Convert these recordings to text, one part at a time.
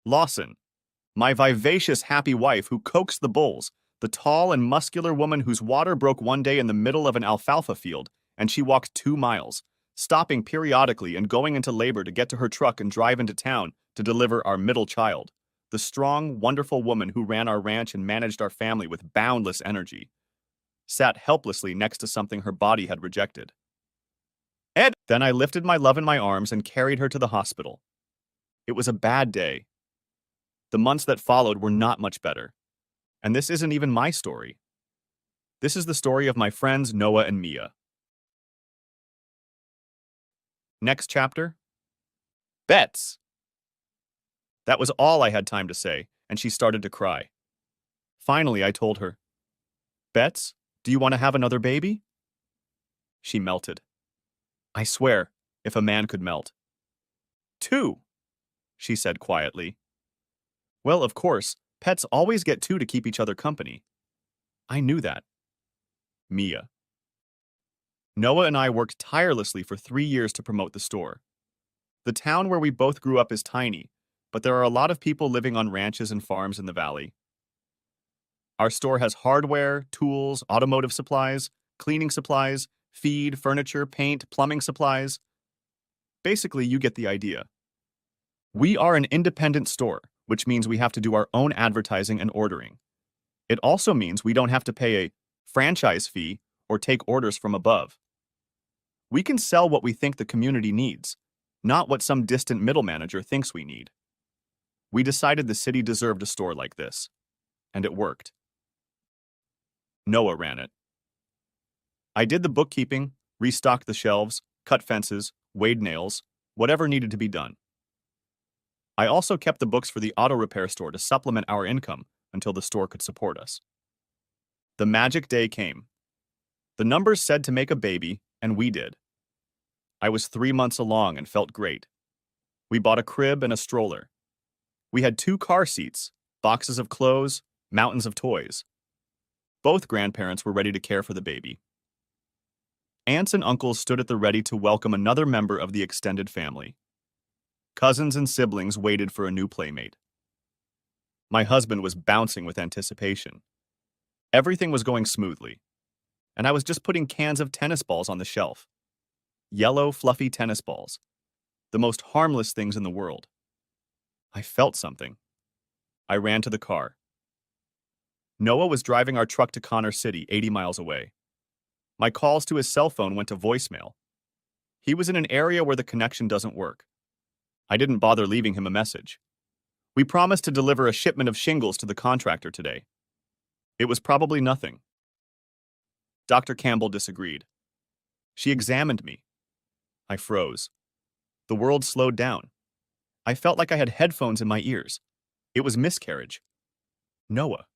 Lawson, my vivacious, happy wife who coaxed the bulls, the tall and muscular woman whose water broke one day in the middle of an alfalfa field, and she walked 2 miles, stopping periodically and going into labor to get to her truck and drive into town to deliver our middle child. The strong, wonderful woman who ran our ranch and managed our family with boundless energy, sat helplessly next to something her body had rejected. Ed! Then I lifted my love in my arms and carried her to the hospital. It was a bad day. The months that followed were not much better. And this isn't even my story. This is the story of my friends Noah and Mia. Next chapter? Bets! That was all I had time to say, and she started to cry. Finally, I told her, Bets, do you want to have another baby? She melted. I swear, if a man could melt. 2, she said quietly. Well, of course, pets always get 2 to keep each other company. I knew that. Mia. Noah and I worked tirelessly for 3 years to promote the store. The town where we both grew up is tiny, but there are a lot of people living on ranches and farms in the valley. Our store has hardware, tools, automotive supplies, cleaning supplies, feed, furniture, paint, plumbing supplies. Basically, you get the idea. We are an independent store, which means we have to do our own advertising and ordering. It also means we don't have to pay a franchise fee or take orders from above. We can sell what we think the community needs, not what some distant middle manager thinks we need. We decided the city deserved a store like this, and it worked. Noah ran it. I did the bookkeeping, restocked the shelves, cut fences, weighed nails, whatever needed to be done. I also kept the books for the auto repair store to supplement our income until the store could support us. The magic day came. The numbers said to make a baby, and we did. I was 3 months along and felt great. We bought a crib and a stroller. We had 2 car seats, boxes of clothes, mountains of toys. Both grandparents were ready to care for the baby. Aunts and uncles stood at the ready to welcome another member of the extended family. Cousins and siblings waited for a new playmate. My husband was bouncing with anticipation. Everything was going smoothly, and I was just putting cans of tennis balls on the shelf. Yellow, fluffy tennis balls. The most harmless things in the world. I felt something. I ran to the car. Noah was driving our truck to Connor City, 80 miles away. My calls to his cell phone went to voicemail. He was in an area where the connection doesn't work. I didn't bother leaving him a message. We promised to deliver a shipment of shingles to the contractor today. It was probably nothing. Dr. Campbell disagreed. She examined me. I froze. The world slowed down. I felt like I had headphones in my ears. It was miscarriage. Noah.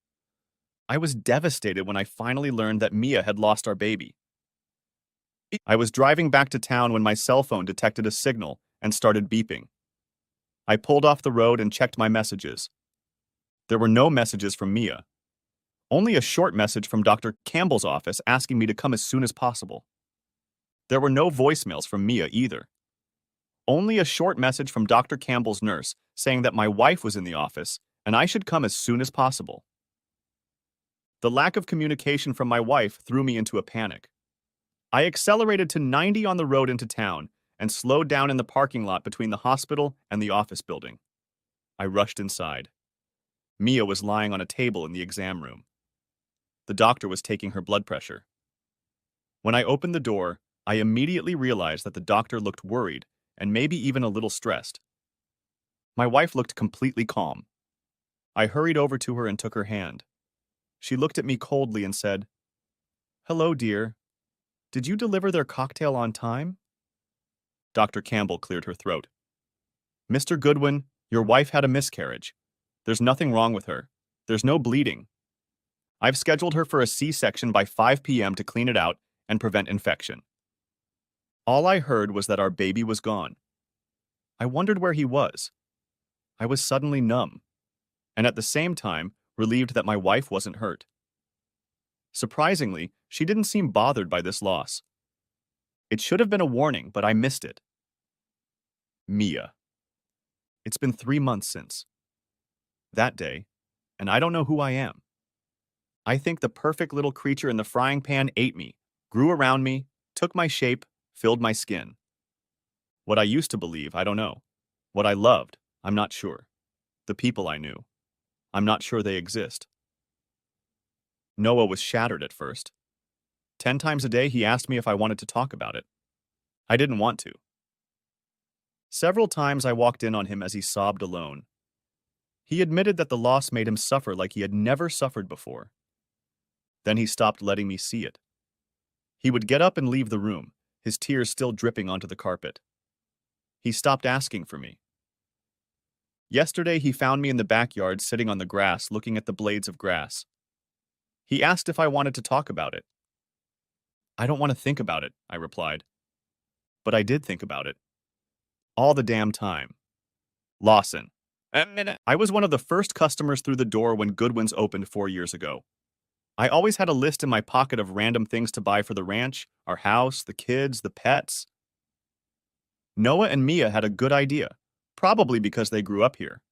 I was devastated when I finally learned that Mia had lost our baby. I was driving back to town when my cell phone detected a signal and started beeping. I pulled off the road and checked my messages. There were no messages from Mia. Only a short message from Dr. Campbell's office asking me to come as soon as possible. There were no voicemails from Mia either. Only a short message from Dr. Campbell's nurse saying that my wife was in the office and I should come as soon as possible. The lack of communication from my wife threw me into a panic. I accelerated to 90 on the road into town and slowed down in the parking lot between the hospital and the office building. I rushed inside. Mia was lying on a table in the exam room. The doctor was taking her blood pressure. When I opened the door, I immediately realized that the doctor looked worried and maybe even a little stressed. My wife looked completely calm. I hurried over to her and took her hand. She looked at me coldly and said, "Hello, dear. Did you deliver their cocktail on time?" Dr. Campbell cleared her throat. "Mr. Goodwin, your wife had a miscarriage. There's nothing wrong with her. There's no bleeding. I've scheduled her for a C-section by 5 p.m. to clean it out and prevent infection." All I heard was that our baby was gone. I wondered where he was. I was suddenly numb, and at the same time, relieved that my wife wasn't hurt. Surprisingly, she didn't seem bothered by this loss. It should have been a warning, but I missed it. Mia. It's been 3 months since. that day, and I don't know who I am. I think the perfect little creature in the frying pan ate me, grew around me, took my shape, filled my skin. What I used to believe, I don't know. What I loved, I'm not sure. The people I knew, I'm not sure they exist. Noah was shattered at first. 10 times a day, he asked me if I wanted to talk about it. I didn't want to. Several times I walked in on him as he sobbed alone. He admitted that the loss made him suffer like he had never suffered before. Then he stopped letting me see it. He would get up and leave the room, his tears still dripping onto the carpet. He stopped asking for me. Yesterday, he found me in the backyard sitting on the grass looking at the blades of grass. He asked if I wanted to talk about it. I don't want to think about it, I replied. But I did think about it. All the damn time. Lawson. A minute. I was one of the first customers through the door when Goodwin's opened 4 years ago. I always had a list in my pocket of random things to buy for the ranch, our house, the kids, the pets. Noah and Mia had a good idea, probably because they grew up here.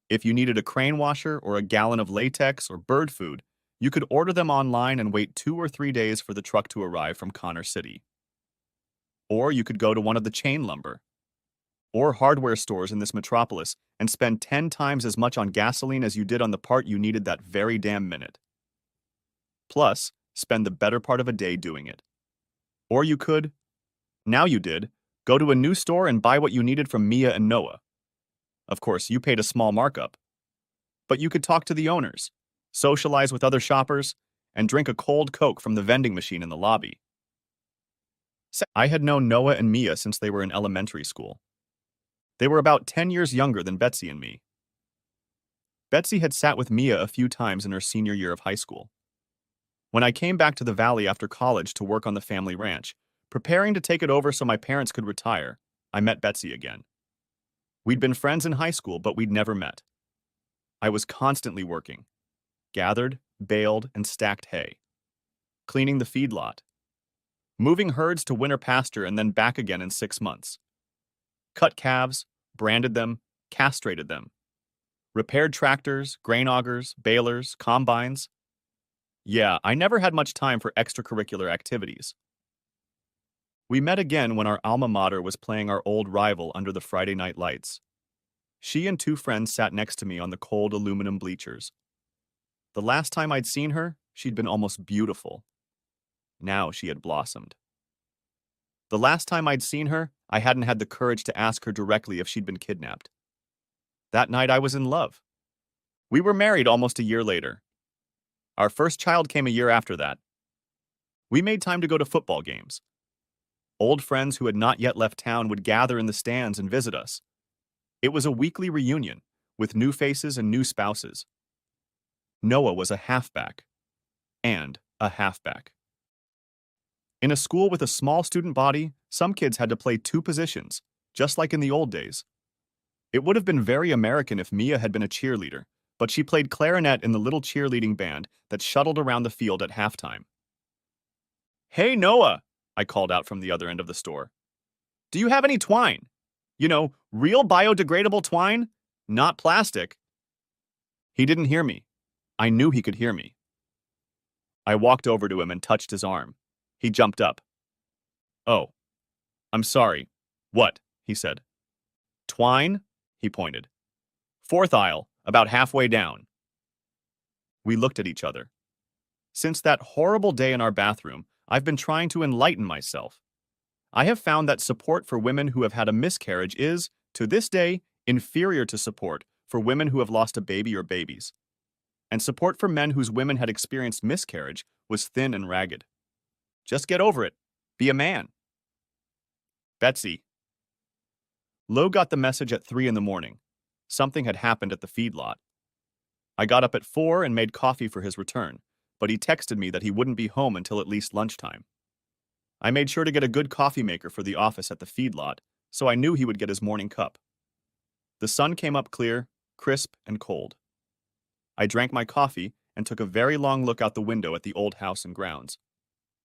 If you needed a crane washer or a gallon of latex or bird food, you could order them online and wait 2 or 3 days for the truck to arrive from Connor City. Or you could go to one of the chain lumber or hardware stores in this metropolis and spend 10 times as much on gasoline as you did on the part you needed that very damn minute. Plus, spend the better part of a day doing it. Or you could, now you did, go to a new store and buy what you needed from Mia and Noah. Of course, you paid a small markup. But you could talk to the owners, socialize with other shoppers, and drink a cold Coke from the vending machine in the lobby. I had known Noah and Mia since they were in elementary school. They were about 10 years younger than Betsy and me. Betsy had sat with Mia a few times in her senior year of high school. When I came back to the valley after college to work on the family ranch, preparing to take it over so my parents could retire, I met Betsy again. We'd been friends in high school, but we'd never met. I was constantly working. Gathered, baled, and stacked hay. Cleaning the feedlot. Moving herds to winter pasture and then back again in 6 months. Cut calves, branded them, castrated them. Repaired tractors, grain augers, balers, combines. Yeah, I never had much time for extracurricular activities. We met again when our alma mater was playing our old rival under the Friday night lights. She and 2 friends sat next to me on the cold aluminum bleachers. The last time I'd seen her, she'd been almost beautiful. Now she had blossomed. The last time I'd seen her, I hadn't had the courage to ask her directly if she'd been kidnapped. That night I was in love. We were married almost a year later. Our first child came a year after that. We made time to go to football games. Old friends who had not yet left town would gather in the stands and visit us. It was a weekly reunion, with new faces and new spouses. Noah was a halfback. And a halfback. In a school with a small student body, some kids had to play 2 positions, just like in the old days. It would have been very American if Mia had been a cheerleader, but she played clarinet in the little cheerleading band that shuttled around the field at halftime. "Hey, Noah," I called out from the other end of the store. "Do you have any twine? You know, real biodegradable twine? Not plastic." He didn't hear me. I knew he could hear me. I walked over to him and touched his arm. He jumped up. "Oh, I'm sorry. What?" he said. "Twine?" he pointed. "4th aisle, about halfway down." We looked at each other. Since that horrible day in our bathroom, I've been trying to enlighten myself. I have found that support for women who have had a miscarriage is, to this day, inferior to support for women who have lost a baby or babies. And support for men whose women had experienced miscarriage was thin and ragged. Just get over it. Be a man. Betsy. Lo got the message at 3 in the morning. Something had happened at the feedlot. I got up at 4 and made coffee for his return, but he texted me that he wouldn't be home until at least lunchtime. I made sure to get a good coffee maker for the office at the feedlot, so I knew he would get his morning cup. The sun came up clear, crisp, and cold. I drank my coffee and took a very long look out the window at the old house and grounds.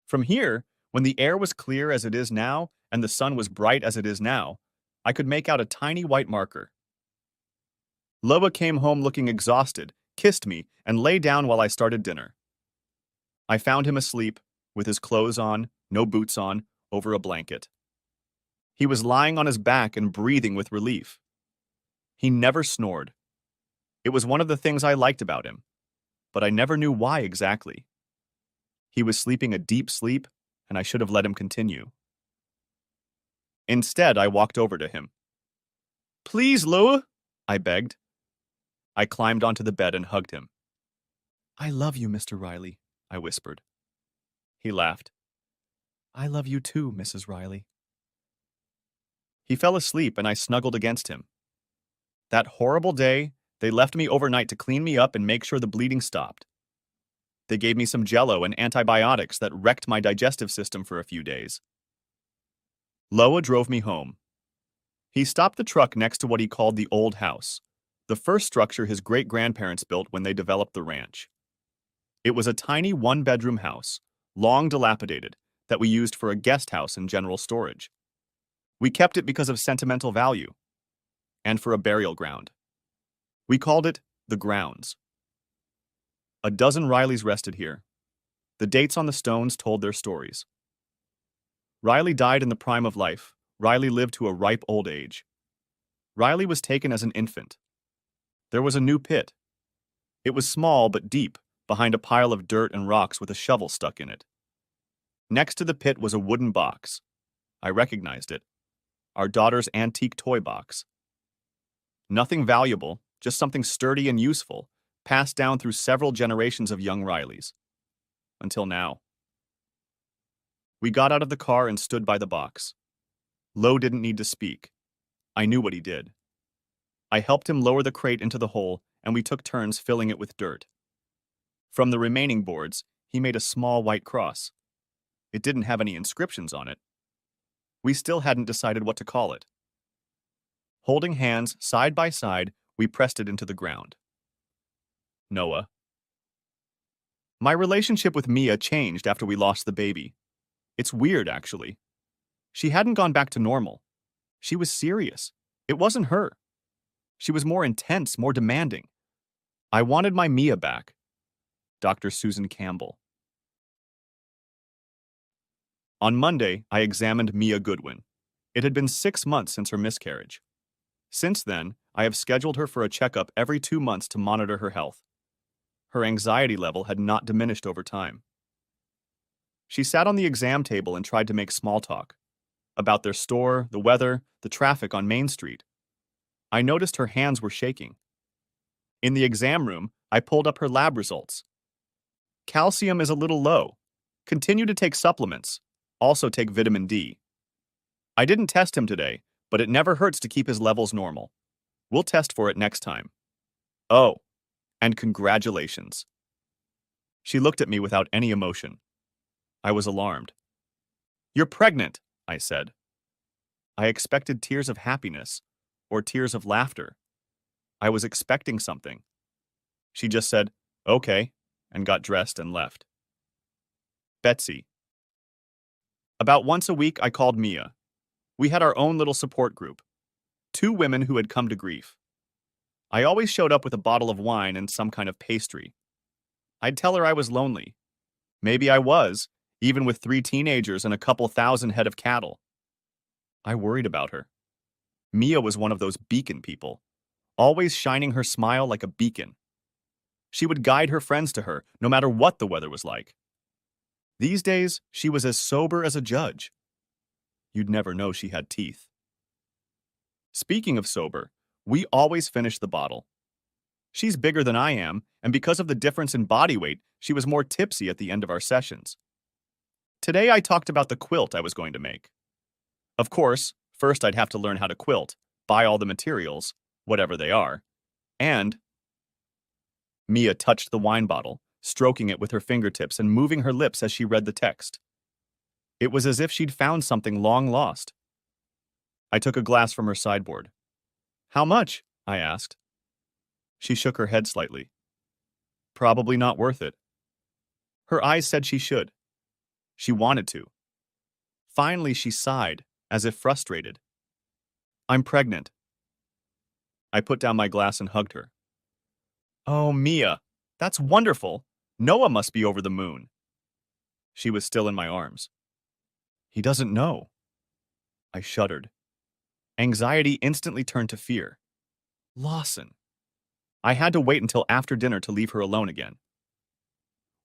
From here, when the air was clear as it is now and the sun was bright as it is now, I could make out a tiny white marker. Loa came home looking exhausted, kissed me, and lay down while I started dinner. I found him asleep, with his clothes on, no boots on, over a blanket. He was lying on his back and breathing with relief. He never snored. It was one of the things I liked about him, but I never knew why exactly. He was sleeping a deep sleep, and I should have let him continue. Instead, I walked over to him. "Please, Loa," I begged. I climbed onto the bed and hugged him. "I love you, Mr. Riley," I whispered. He laughed. "I love you too, Mrs. Riley." He fell asleep and I snuggled against him. That horrible day, they left me overnight to clean me up and make sure the bleeding stopped. They gave me some Jell-O and antibiotics that wrecked my digestive system for a few days. Loa drove me home. He stopped the truck next to what he called the old house, the first structure his great-grandparents built when they developed the ranch. It was a tiny one-bedroom house, long dilapidated, that we used for a guest house and general storage. We kept it because of sentimental value, and for a burial ground. We called it the grounds. A dozen Rileys rested here. The dates on the stones told their stories. Riley died in the prime of life. Riley lived to a ripe old age. Riley was taken as an infant. There was a new pit. It was small but deep, behind a pile of dirt and rocks with a shovel stuck in it. Next to the pit was a wooden box. I recognized it. Our daughter's antique toy box. Nothing valuable, just something sturdy and useful, passed down through several generations of young Rileys. Until now. We got out of the car and stood by the box. Lo didn't need to speak. I knew what he did. I helped him lower the crate into the hole, and we took turns filling it with dirt. From the remaining boards, he made a small white cross. It didn't have any inscriptions on it. We still hadn't decided what to call it. Holding hands side by side, we pressed it into the ground. Noah. My relationship with Mia changed after we lost the baby. It's weird, actually. She hadn't gone back to normal. She was serious. It wasn't her. She was more intense, more demanding. I wanted my Mia back. Dr. Susan Campbell. On Monday, I examined Mia Goodwin. It had been 6 months since her miscarriage. Since then, I have scheduled her for a checkup every 2 months to monitor her health. Her anxiety level had not diminished over time. She sat on the exam table and tried to make small talk about their store, the weather, the traffic on Main Street. I noticed her hands were shaking. In the exam room, I pulled up her lab results. Calcium is a little low. Continue to take supplements. Also take vitamin D. I didn't test him today, but it never hurts to keep his levels normal. We'll test for it next time. Oh, and congratulations. She looked at me without any emotion. I was alarmed. You're pregnant, I said. I expected tears of happiness, or tears of laughter. I was expecting something. She just said, okay, and got dressed and left. Betsy. About once a week, I called Mia. We had our own little support group. 2 women who had come to grief. I always showed up with a bottle of wine and some kind of pastry. I'd tell her I was lonely. Maybe I was, even with 3 teenagers and a couple thousand head of cattle. I worried about her. Mia was one of those beacon people, always shining her smile like a beacon. She would guide her friends to her, no matter what the weather was like. These days, she was as sober as a judge. You'd never know she had teeth. Speaking of sober, we always finish the bottle. She's bigger than I am, and because of the difference in body weight, she was more tipsy at the end of our sessions. Today I talked about the quilt I was going to make. Of course, first I'd have to learn how to quilt, buy all the materials, whatever they are, and... Mia touched the wine bottle, stroking it with her fingertips and moving her lips as she read the text. It was as if she'd found something long lost. I took a glass from her sideboard. How much? I asked. She shook her head slightly. Probably not worth it. Her eyes said she should. She wanted to. Finally, she sighed, as if frustrated. I'm pregnant. I put down my glass and hugged her. Oh, Mia, that's wonderful. Noah must be over the moon. She was still in my arms. He doesn't know. I shuddered. Anxiety instantly turned to fear. Lawson. I had to wait until after dinner to leave her alone again.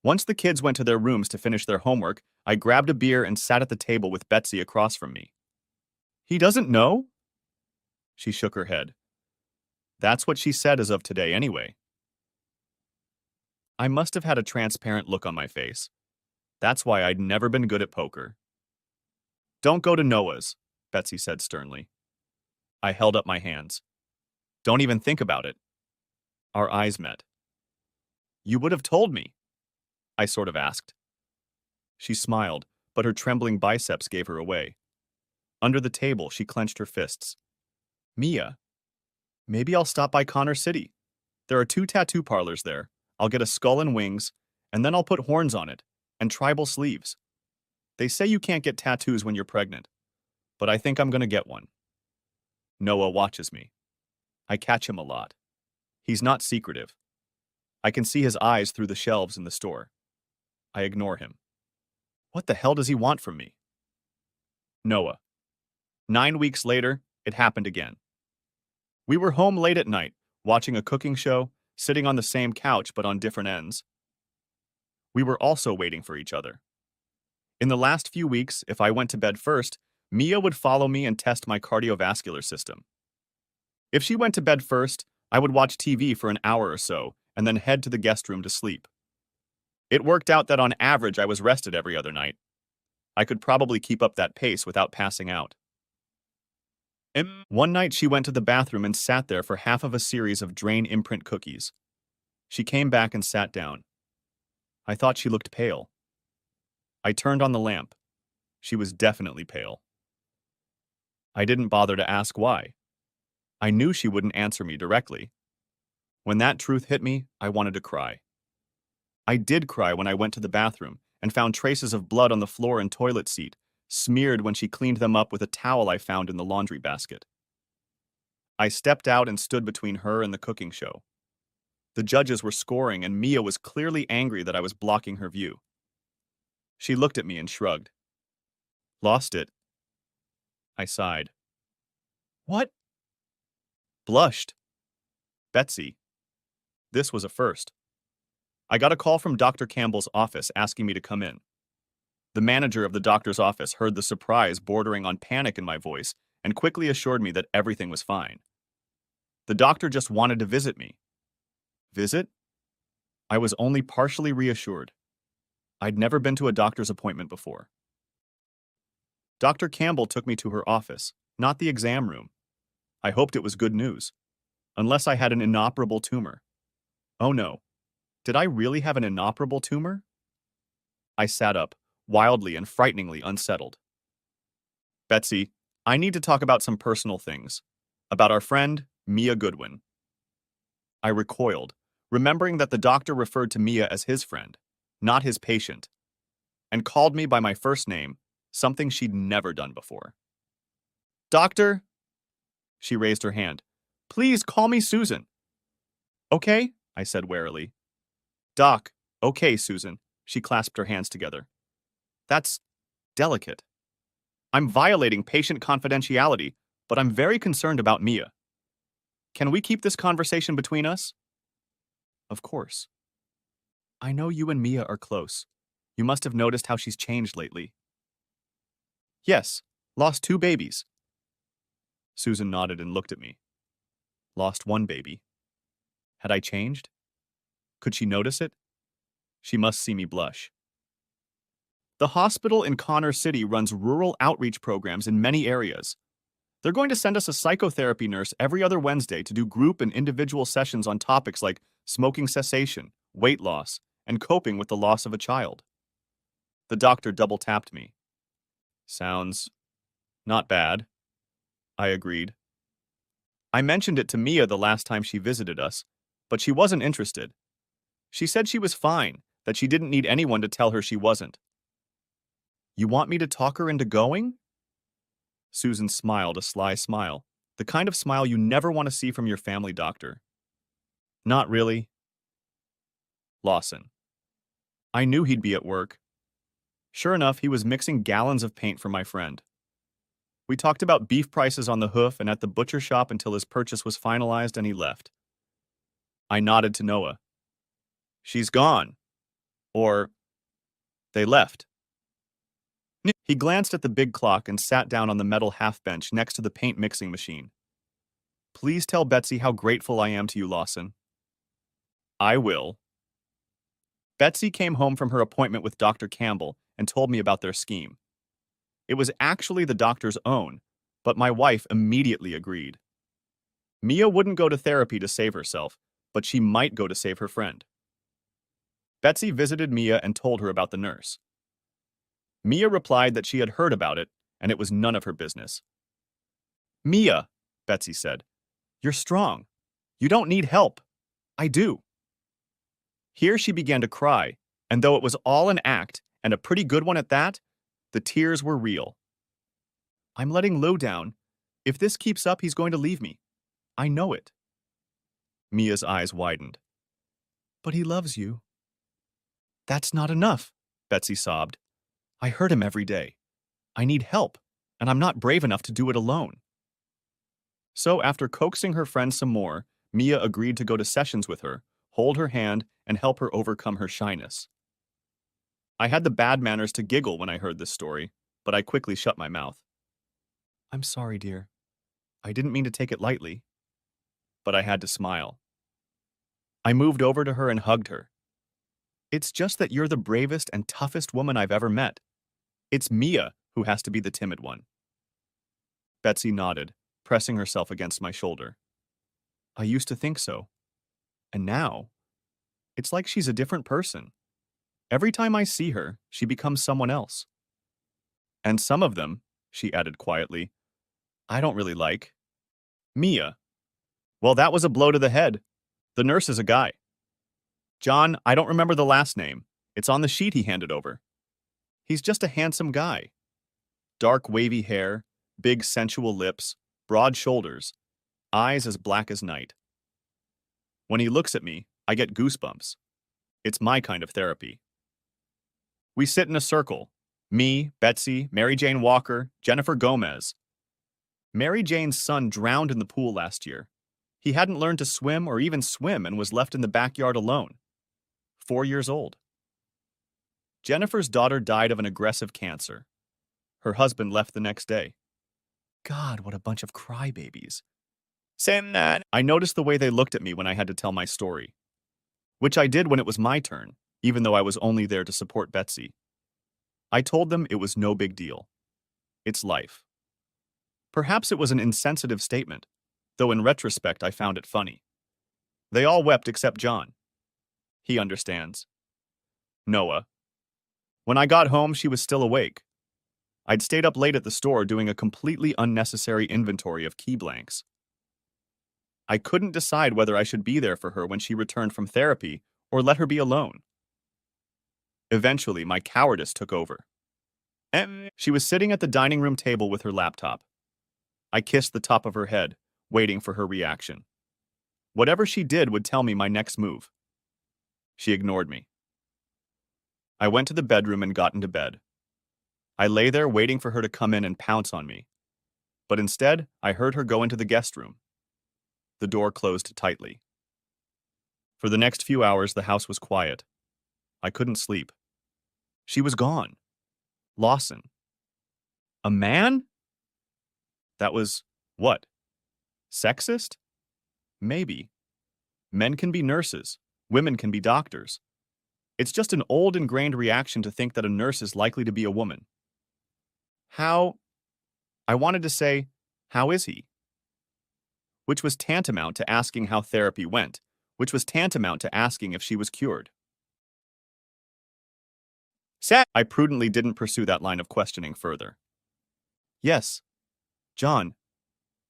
Once the kids went to their rooms to finish their homework, I grabbed a beer and sat at the table with Betsy across from me. He doesn't know? She shook her head. That's what she said as of today anyway. I must have had a transparent look on my face. That's why I'd never been good at poker. Don't go to Noah's, Betsy said sternly. I held up my hands. Don't even think about it. Our eyes met. You would have told me, I sort of asked. She smiled, but her trembling biceps gave her away. Under the table, she clenched her fists. Mia, maybe I'll stop by Connor City. There are 2 tattoo parlors there. I'll get a skull and wings, and then I'll put horns on it, and tribal sleeves. They say you can't get tattoos when you're pregnant, but I think I'm going to get one. Noah watches me. I catch him a lot. He's not secretive. I can see his eyes through the shelves in the store. I ignore him. What the hell does he want from me? Noah. 9 weeks later, it happened again. We were home late at night, watching a cooking show, sitting on the same couch but on different ends. We were also waiting for each other. In the last few weeks, if I went to bed first, Mia would follow me and test my cardiovascular system. If she went to bed first, I would watch TV for an hour or so and then head to the guest room to sleep. It worked out that on average I was rested every other night. I could probably keep up that pace without passing out. One night she went to the bathroom and sat there for half of a series of Drain imprint cookies. She came back and sat down. I thought she looked pale. I turned on the lamp. She was definitely pale. I didn't bother to ask why. I knew she wouldn't answer me directly. When that truth hit me, I wanted to cry. I did cry when I went to the bathroom and found traces of blood on the floor and toilet seat, smeared when she cleaned them up with a towel I found in the laundry basket. I stepped out and stood between her and the cooking show. The judges were scoring and Mia was clearly angry that I was blocking her view. She looked at me and shrugged. Lost it. I sighed. What? Blushed. Betsy. This was a first. I got a call from Dr. Campbell's office asking me to come in. The manager of the doctor's office heard the surprise bordering on panic in my voice and quickly assured me that everything was fine. The doctor just wanted to visit me. Visit? I was only partially reassured. I'd never been to a doctor's appointment before. Dr. Campbell took me to her office, not the exam room. I hoped it was good news. Unless I had an inoperable tumor. Oh no. Did I really have an inoperable tumor? I sat up, wildly and frighteningly unsettled. Betsy, I need to talk about some personal things. About our friend, Mia Goodwin. I recoiled, remembering that the doctor referred to Mia as his friend, not his patient, and called me by my first name, something she'd never done before. Doctor? She raised her hand. Please call me Susan. Okay, I said warily. Doc, okay, Susan. She clasped her hands together. That's delicate. I'm violating patient confidentiality, but I'm very concerned about Mia. Can we keep this conversation between us? Of course. I know you and Mia are close. You must have noticed how she's changed lately. Yes, lost 2 babies. Susan nodded and looked at me. Lost 1 baby. Had I changed? Could she notice it? She must see me blush. The hospital in Connor City runs rural outreach programs in many areas. They're going to send us a psychotherapy nurse every other Wednesday to do group and individual sessions on topics like smoking cessation, weight loss, and coping with the loss of a child. The doctor double-tapped me. Sounds not bad, I agreed. I mentioned it to Mia the last time she visited us, but she wasn't interested. She said she was fine, that she didn't need anyone to tell her she wasn't. You want me to talk her into going? Susan smiled a sly smile, The kind of smile you never want to see from your family doctor. Not really. Lawson. I knew he'd be at work. Sure enough, he was mixing gallons of paint for my friend. We talked about beef prices on the hoof and at the butcher shop until his purchase was finalized and he left. I nodded to Noah. She's gone. Or, they left. He glanced at the big clock and sat down on the metal half bench next to the paint mixing machine. Please tell Betsy how grateful I am to you, Lawson. I will. Betsy came home from her appointment with Dr. Campbell and told me about their scheme. It was actually the doctor's own, but my wife immediately agreed. Mia wouldn't go to therapy to save herself, but she might go to save her friend. Betsy visited Mia and told her about the nurse. Mia replied that she had heard about it, and it was none of her business. Mia, Betsy said, you're strong. You don't need help. I do. Here she began to cry, and though it was all an act, and a pretty good one at that, the tears were real. I'm letting Lou down. If this keeps up, he's going to leave me. I know it. Mia's eyes widened. But he loves you. That's not enough, Betsy sobbed. I hurt him every day. I need help, and I'm not brave enough to do it alone. So after coaxing her friend some more, Mia agreed to go to sessions with her, hold her hand, and help her overcome her shyness. I had the bad manners to giggle when I heard this story, but I quickly shut my mouth. I'm sorry, dear. I didn't mean to take it lightly. But I had to smile. I moved over to her and hugged her. It's just that you're the bravest and toughest woman I've ever met. It's Mia who has to be the timid one. Betsy nodded, pressing herself against my shoulder. I used to think so. And now, it's like she's a different person. Every time I see her, she becomes someone else. And some of them, she added quietly, I don't really like. Mia. Well, that was a blow to the head. The nurse is a guy. John, I don't remember the last name. It's on the sheet he handed over. He's just a handsome guy. Dark wavy hair, big sensual lips, broad shoulders, eyes as black as night. When he looks at me, I get goosebumps. It's my kind of therapy. We sit in a circle. Me, Betsy, Mary Jane Walker, Jennifer Gomez. Mary Jane's son drowned in the pool last year. He hadn't learned to swim or even swim and was left in the backyard alone. 4 years old. Jennifer's daughter died of an aggressive cancer. Her husband left the next day. God, what a bunch of crybabies. I noticed the way they looked at me when I had to tell my story, which I did when it was my turn, even though I was only there to support Betsy. I told them it was no big deal. It's life. Perhaps it was an insensitive statement, though in retrospect I found it funny. They all wept except John. He understands. Noah. When I got home, she was still awake. I'd stayed up late at the store doing a completely unnecessary inventory of key blanks. I couldn't decide whether I should be there for her when she returned from therapy or let her be alone. Eventually, my cowardice took over. She was sitting at the dining room table with her laptop. I kissed the top of her head, waiting for her reaction. Whatever she did would tell me my next move. She ignored me. I went to the bedroom and got into bed. I lay there waiting for her to come in and pounce on me. But instead, I heard her go into the guest room. The door closed tightly. For the next few hours, the house was quiet. I couldn't sleep. She was gone. Lawson. A man? That was, what? Sexist? Maybe. Men can be nurses. Women can be doctors. It's just an old ingrained reaction to think that a nurse is likely to be a woman. How? I wanted to say, how is he? Which was tantamount to asking how therapy went, which was tantamount to asking if she was cured. I prudently didn't pursue that line of questioning further. Yes. John.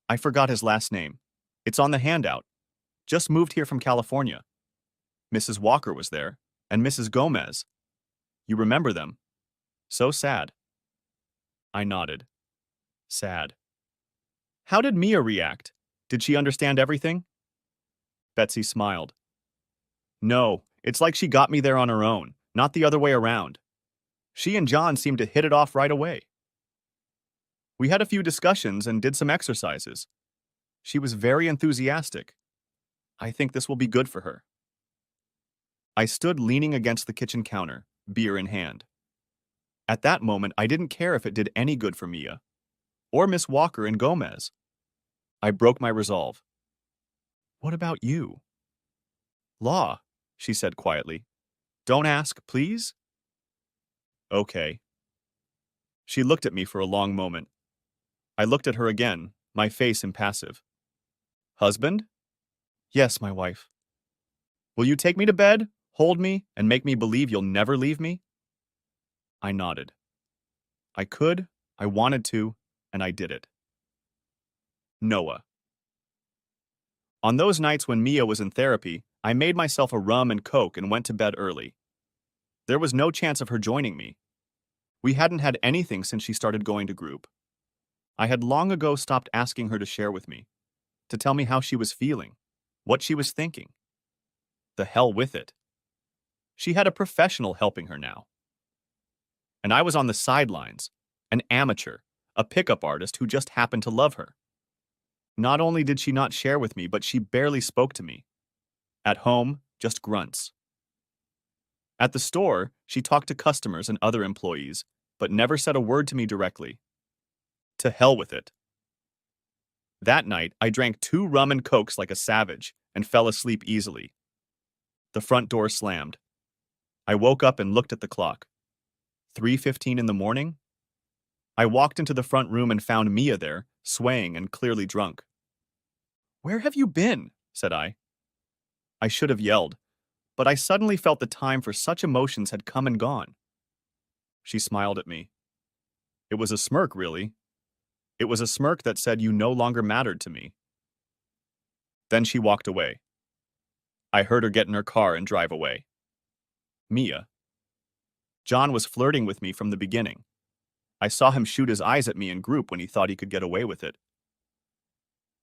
I forgot his last name. It's on the handout. Just moved here from California. Mrs. Walker was there, and Mrs. Gomez. You remember them. So sad. I nodded. Sad. How did Mia react? Did she understand everything? Betsy smiled. No, it's like she got me there on her own, not the other way around. She and John seemed to hit it off right away. We had a few discussions and did some exercises. She was very enthusiastic. I think this will be good for her. I stood leaning against the kitchen counter, beer in hand. At that moment, I didn't care if it did any good for Mia, or Miss Walker and Gomez. I broke my resolve. What about you? Law, she said quietly. Don't ask, please? Okay. She looked at me for a long moment. I looked at her again, my face impassive. Husband? Yes, my wife. Will you take me to bed, hold me, and make me believe you'll never leave me? I nodded. I could, I wanted to, and I did it. Noah. On those nights when Mia was in therapy, I made myself a rum and coke and went to bed early. There was no chance of her joining me. We hadn't had anything since she started going to group. I had long ago stopped asking her to share with me, to tell me how she was feeling, what she was thinking. The hell with it. She had a professional helping her now. And I was on the sidelines, an amateur, a pickup artist who just happened to love her. Not only did she not share with me, but she barely spoke to me. At home, just grunts. At the store, she talked to customers and other employees, but never said a word to me directly. To hell with it. That night, I drank 2 rum and cokes like a savage and fell asleep easily. The front door slammed. I woke up and looked at the clock. 3:15 in the morning? I walked into the front room and found Mia there, swaying and clearly drunk. Where have you been? Said I. I should have yelled, but I suddenly felt the time for such emotions had come and gone. She smiled at me. It was a smirk, really. It was a smirk that said you no longer mattered to me. Then she walked away. I heard her get in her car and drive away. Mia. John was flirting with me from the beginning. I saw him shoot his eyes at me in group when he thought he could get away with it.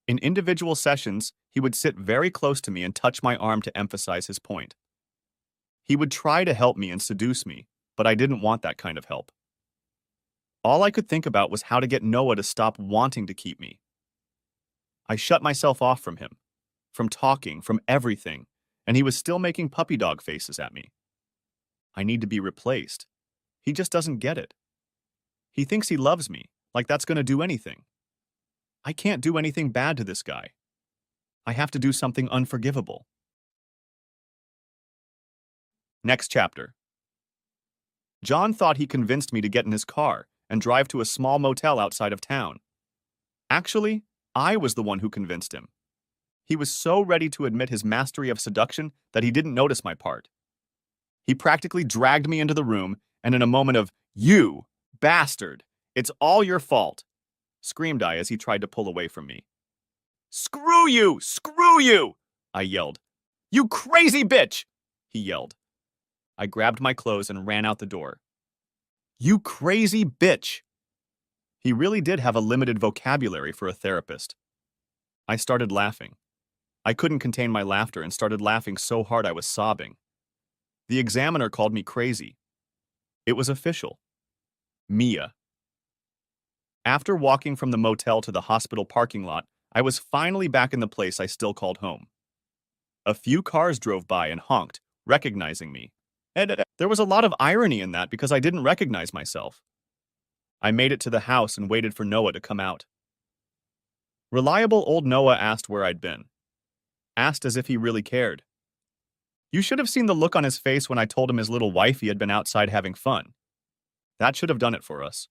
In individual sessions, he would sit very close to me and touch my arm to emphasize his point. He would try to help me and seduce me, but I didn't want that kind of help. All I could think about was how to get Noah to stop wanting to keep me. I shut myself off from him, from talking, from everything, and he was still making puppy dog faces at me. I need to be replaced. He just doesn't get it. He thinks he loves me, like that's going to do anything. I can't do anything bad to this guy. I have to do something unforgivable. Next chapter. John thought he convinced me to get in his car and drive to a small motel outside of town. Actually, I was the one who convinced him. He was so ready to admit his mastery of seduction that he didn't notice my part. He practically dragged me into the room, and in a moment of, "You bastard! It's all your fault!" screamed I as he tried to pull away from me. "Screw you! Screw you!" I yelled. "You crazy bitch!" he yelled. I grabbed my clothes and ran out the door. You crazy bitch! He really did have a limited vocabulary for a therapist. I started laughing. I couldn't contain my laughter and started laughing so hard I was sobbing. The examiner called me crazy. It was official. Mia. After walking from the motel to the hospital parking lot, I was finally back in the place I still called home. A few cars drove by and honked, recognizing me. And there was a lot of irony in that because I didn't recognize myself. I made it to the house and waited for Noah to come out. Reliable old Noah asked where I'd been. Asked as if he really cared. You should have seen the look on his face when I told him his little wifey had been outside having fun. That should have done it for us.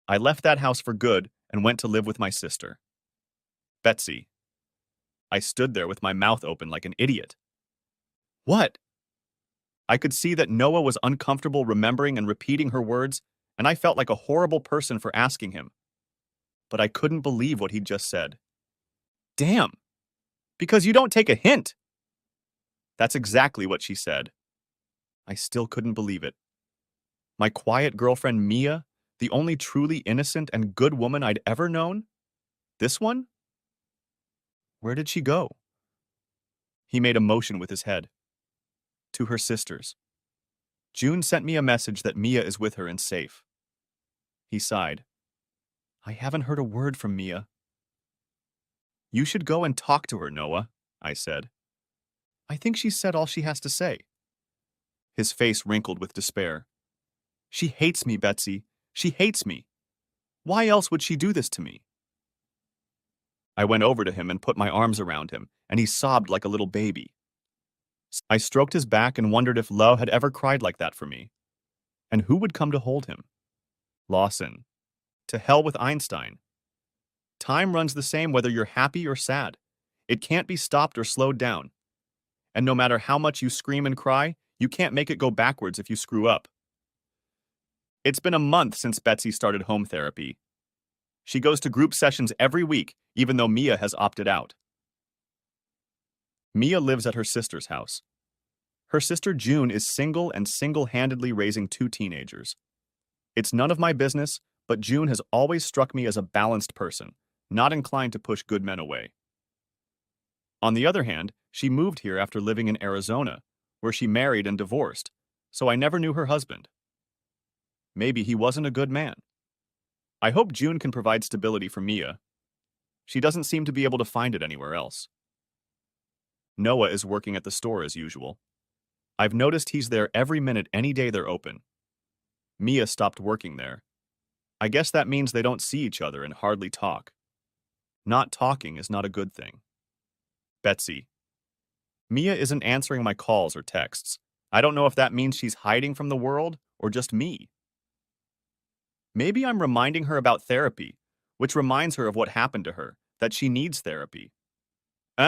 I left that house for good and went to live with my sister, Betsy. I stood there with my mouth open like an idiot. What? I could see that Noah was uncomfortable remembering and repeating her words, and I felt like a horrible person for asking him. But I couldn't believe what he'd just said. Damn! Because you don't take a hint! That's exactly what she said. I still couldn't believe it. My quiet girlfriend Mia, the only truly innocent and good woman I'd ever known, This one? Where did she go? He made a motion with his head. To her sisters. June sent me a message that Mia is with her and safe. He sighed. I haven't heard a word from Mia. You should go and talk to her, Noah, I said. I think she's said all she has to say. His face wrinkled with despair. She hates me, Betsy. She hates me. Why else would she do this to me? I went over to him and put my arms around him, and he sobbed like a little baby. I stroked his back and wondered if love had ever cried like that for me. And who would come to hold him? Lawson. To hell with Einstein. Time runs the same whether you're happy or sad. It can't be stopped or slowed down. And no matter how much you scream and cry, you can't make it go backwards if you screw up. It's been a month since Betsy started home therapy. She goes to group sessions every week, even though Mia has opted out. Mia lives at her sister's house. Her sister June is single and single-handedly raising 2 teenagers. It's none of my business, but June has always struck me as a balanced person, not inclined to push good men away. On the other hand, she moved here after living in Arizona, where she married and divorced, so I never knew her husband. Maybe he wasn't a good man. I hope June can provide stability for Mia. She doesn't seem to be able to find it anywhere else. Noah is working at the store as usual. I've noticed he's there every minute any day they're open. Mia stopped working there. I guess that means they don't see each other and hardly talk. Not talking is not a good thing. Betsy. Mia isn't answering my calls or texts. I don't know if that means she's hiding from the world or just me. Maybe I'm reminding her about therapy, which reminds her of what happened to her, that she needs therapy.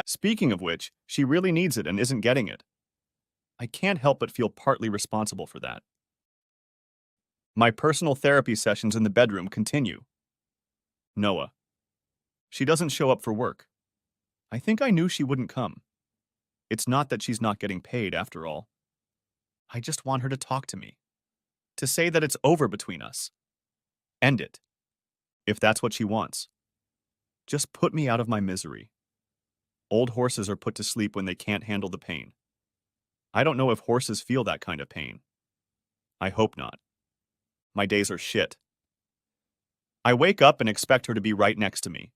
Speaking of which, she really needs it and isn't getting it. I can't help but feel partly responsible for that. My personal therapy sessions in the bedroom continue. Noah. She doesn't show up for work. I think I knew she wouldn't come. It's not that she's not getting paid, after all. I just want her to talk to me. To say that it's over between us. End it. If that's what she wants. Just put me out of my misery. Old horses are put to sleep when they can't handle the pain. I don't know if horses feel that kind of pain. I hope not. My days are shit. I wake up and expect her to be right next to me.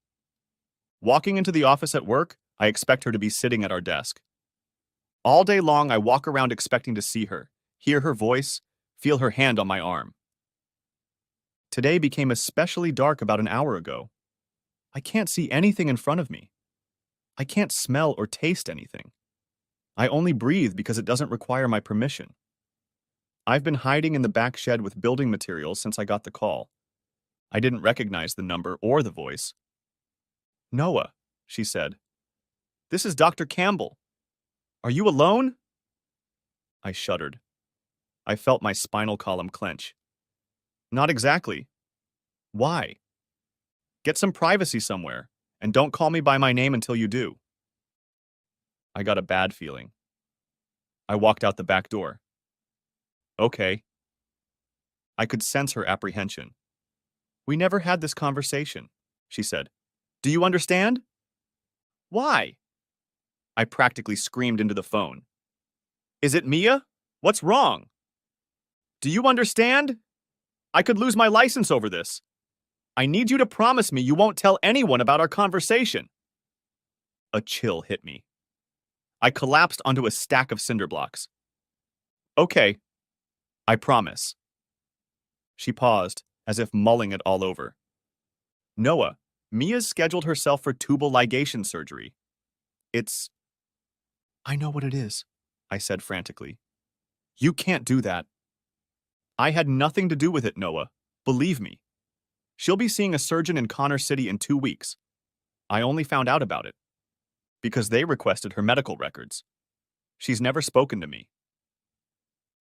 Walking into the office at work, I expect her to be sitting at our desk. All day long, I walk around expecting to see her, hear her voice, feel her hand on my arm. Today became especially dark about an hour ago. I can't see anything in front of me. I can't smell or taste anything. I only breathe because it doesn't require my permission. I've been hiding in the back shed with building materials since I got the call. I didn't recognize the number or the voice. Noah, she said. This is Dr. Campbell. Are you alone? I shuddered. I felt my spinal column clench. Not exactly. Why? Get some privacy somewhere, and don't call me by my name until you do. I got a bad feeling. I walked out the back door. Okay. I could sense her apprehension. We never had this conversation, she said. Do you understand? Why? I practically screamed into the phone. Is it Mia? What's wrong? Do you understand? I could lose my license over this. I need you to promise me you won't tell anyone about our conversation. A chill hit me. I collapsed onto a stack of cinder blocks. Okay, I promise. She paused, as if mulling it all over. Noah, Mia's scheduled herself for tubal ligation surgery. I know what it is, I said frantically. You can't do that. I had nothing to do with it, Noah. Believe me. She'll be seeing a surgeon in Connor City in 2 weeks. I only found out about it because they requested her medical records. She's never spoken to me.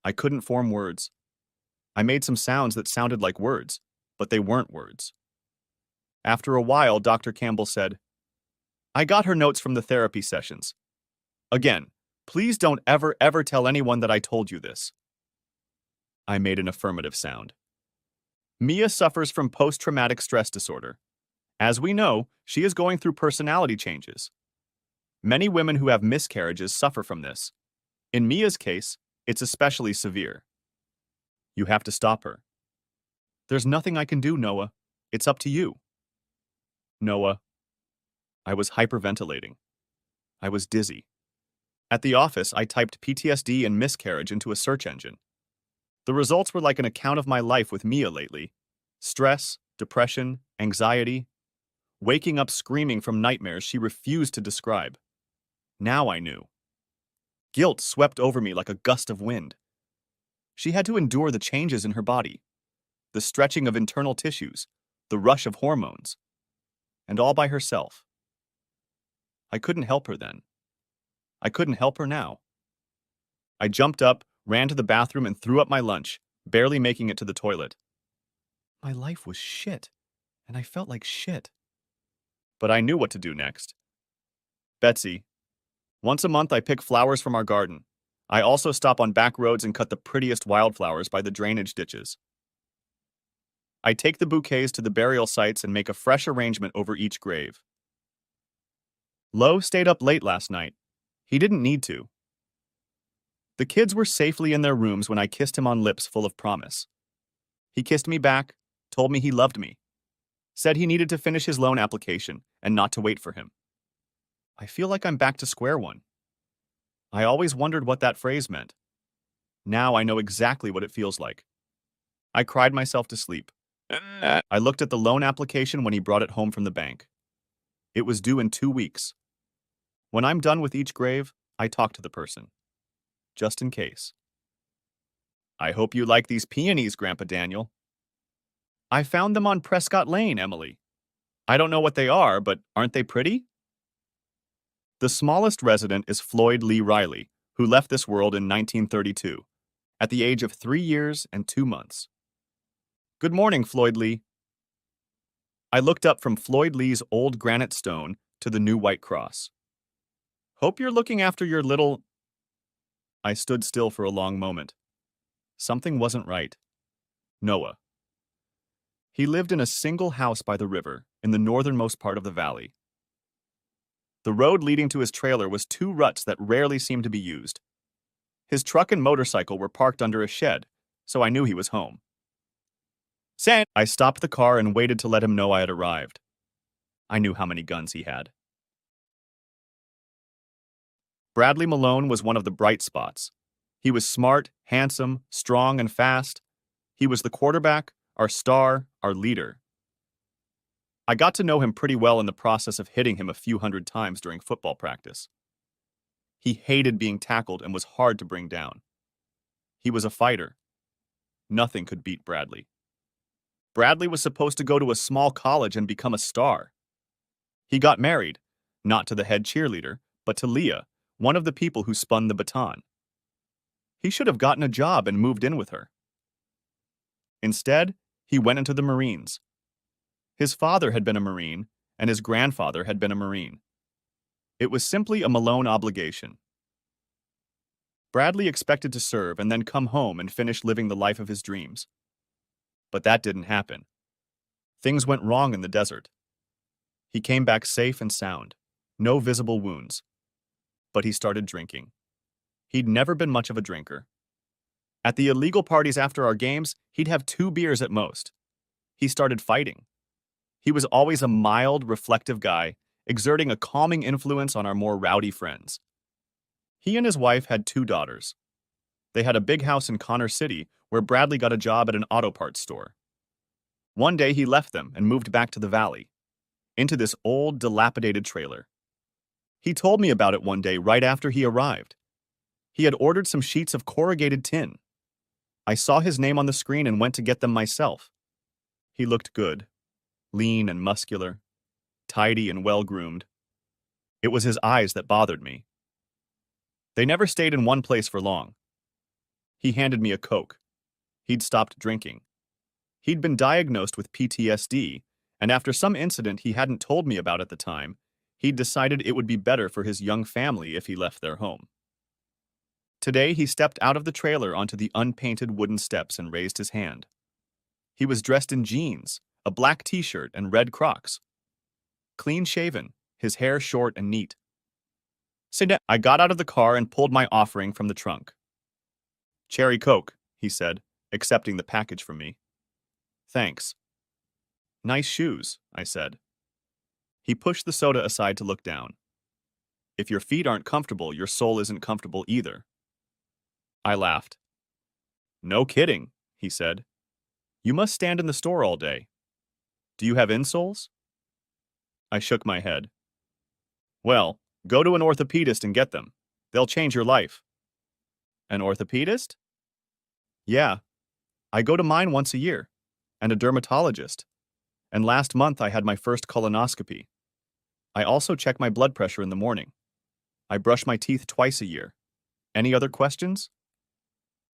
I couldn't form words. I made some sounds that sounded like words, but they weren't words. After a while, Dr. Campbell said, I got her notes from the therapy sessions. Again, please don't ever tell anyone that I told you this. I made an affirmative sound. Mia suffers from post-traumatic stress disorder. As we know, she is going through personality changes. Many women who have miscarriages suffer from this. In Mia's case, it's especially severe. You have to stop her. There's nothing I can do, Noah. It's up to you. Noah. I was hyperventilating. I was dizzy. At the office, I typed PTSD and miscarriage into a search engine. The results were like an account of my life with Mia lately. Stress, depression, anxiety, waking up screaming from nightmares she refused to describe. Now I knew. Guilt swept over me like a gust of wind. She had to endure the changes in her body, the stretching of internal tissues, the rush of hormones, and all by herself. I couldn't help her then. I couldn't help her now. I jumped up, ran to the bathroom, and threw up my lunch, barely making it to the toilet. My life was shit, and I felt like shit. But I knew what to do next. Betsy, once a month I pick flowers from our garden. I also stop on back roads and cut the prettiest wildflowers by the drainage ditches. I take the bouquets to the burial sites and make a fresh arrangement over each grave. Lo stayed up late last night. He didn't need to. The kids were safely in their rooms when I kissed him on lips full of promise. He kissed me back, told me he loved me, said he needed to finish his loan application and not to wait for him. I feel like I'm back to square one. I always wondered what that phrase meant. Now I know exactly what it feels like. I cried myself to sleep. I looked at the loan application when he brought it home from the bank. It was due in 2 weeks. When I'm done with each grave, I talk to the person. Just in case. I hope you like these peonies, Grandpa Daniel. I found them on Prescott Lane, Emily. I don't know what they are, but aren't they pretty? The smallest resident is Floyd Lee Riley, who left this world in 1932, at the age of 3 years and 2 months. Good morning, Floyd Lee. I looked up from Floyd Lee's old granite stone to the new white cross. Hope you're looking after your little... I stood still for a long moment. Something wasn't right. Noah. He lived in a single house by the river in the northernmost part of the valley. The road leading to his trailer was 2 ruts that rarely seemed to be used. His truck and motorcycle were parked under a shed, so I knew he was home. I stopped the car and waited to let him know I had arrived. I knew how many guns he had. Bradley Malone was one of the bright spots. He was smart, handsome, strong, and fast. He was the quarterback, our star, our leader. I got to know him pretty well in the process of hitting him a few hundred times during football practice. He hated being tackled and was hard to bring down. He was a fighter. Nothing could beat Bradley. Bradley was supposed to go to a small college and become a star. He got married, not to the head cheerleader, but to Leah, one of the people who spun the baton. He should have gotten a job and moved in with her. Instead, he went into the Marines. His father had been a Marine, and his grandfather had been a Marine. It was simply a Malone obligation. Bradley expected to serve and then come home and finish living the life of his dreams. But that didn't happen. Things went wrong in the desert. He came back safe and sound, no visible wounds. But he started drinking. He'd never been much of a drinker. At the illegal parties after our games, he'd have 2 beers at most. He started fighting. He was always a mild, reflective guy, exerting a calming influence on our more rowdy friends. He and his wife had 2 daughters. They had a big house in Connor City where Bradley got a job at an auto parts store. One day he left them and moved back to the valley, into this old, dilapidated trailer. He told me about it one day right after he arrived. He had ordered some sheets of corrugated tin. I saw his name on the screen and went to get them myself. He looked good, lean and muscular, tidy and well-groomed. It was his eyes that bothered me. They never stayed in one place for long. He handed me a Coke. He'd stopped drinking. He'd been diagnosed with PTSD, and after some incident he hadn't told me about at the time, he'd decided it would be better for his young family if he left their home. Today he stepped out of the trailer onto the unpainted wooden steps and raised his hand. He was dressed in jeans, a black t-shirt, and red Crocs. clean-shaven, his hair short and neat. Sit down. I got out of the car and pulled my offering from the trunk. Cherry Coke, he said, accepting the package from me. Thanks. Nice shoes, I said. He pushed the soda aside to look down. If your feet aren't comfortable, your soul isn't comfortable either. I laughed. No kidding, he said. You must stand in the store all day. Do you have insoles? I shook my head. Well, go to an orthopedist and get them. They'll change your life. An orthopedist? Yeah. I go to mine once a year. And a dermatologist. And last month I had my first colonoscopy. I also check my blood pressure in the morning. I brush my teeth twice a year. Any other questions?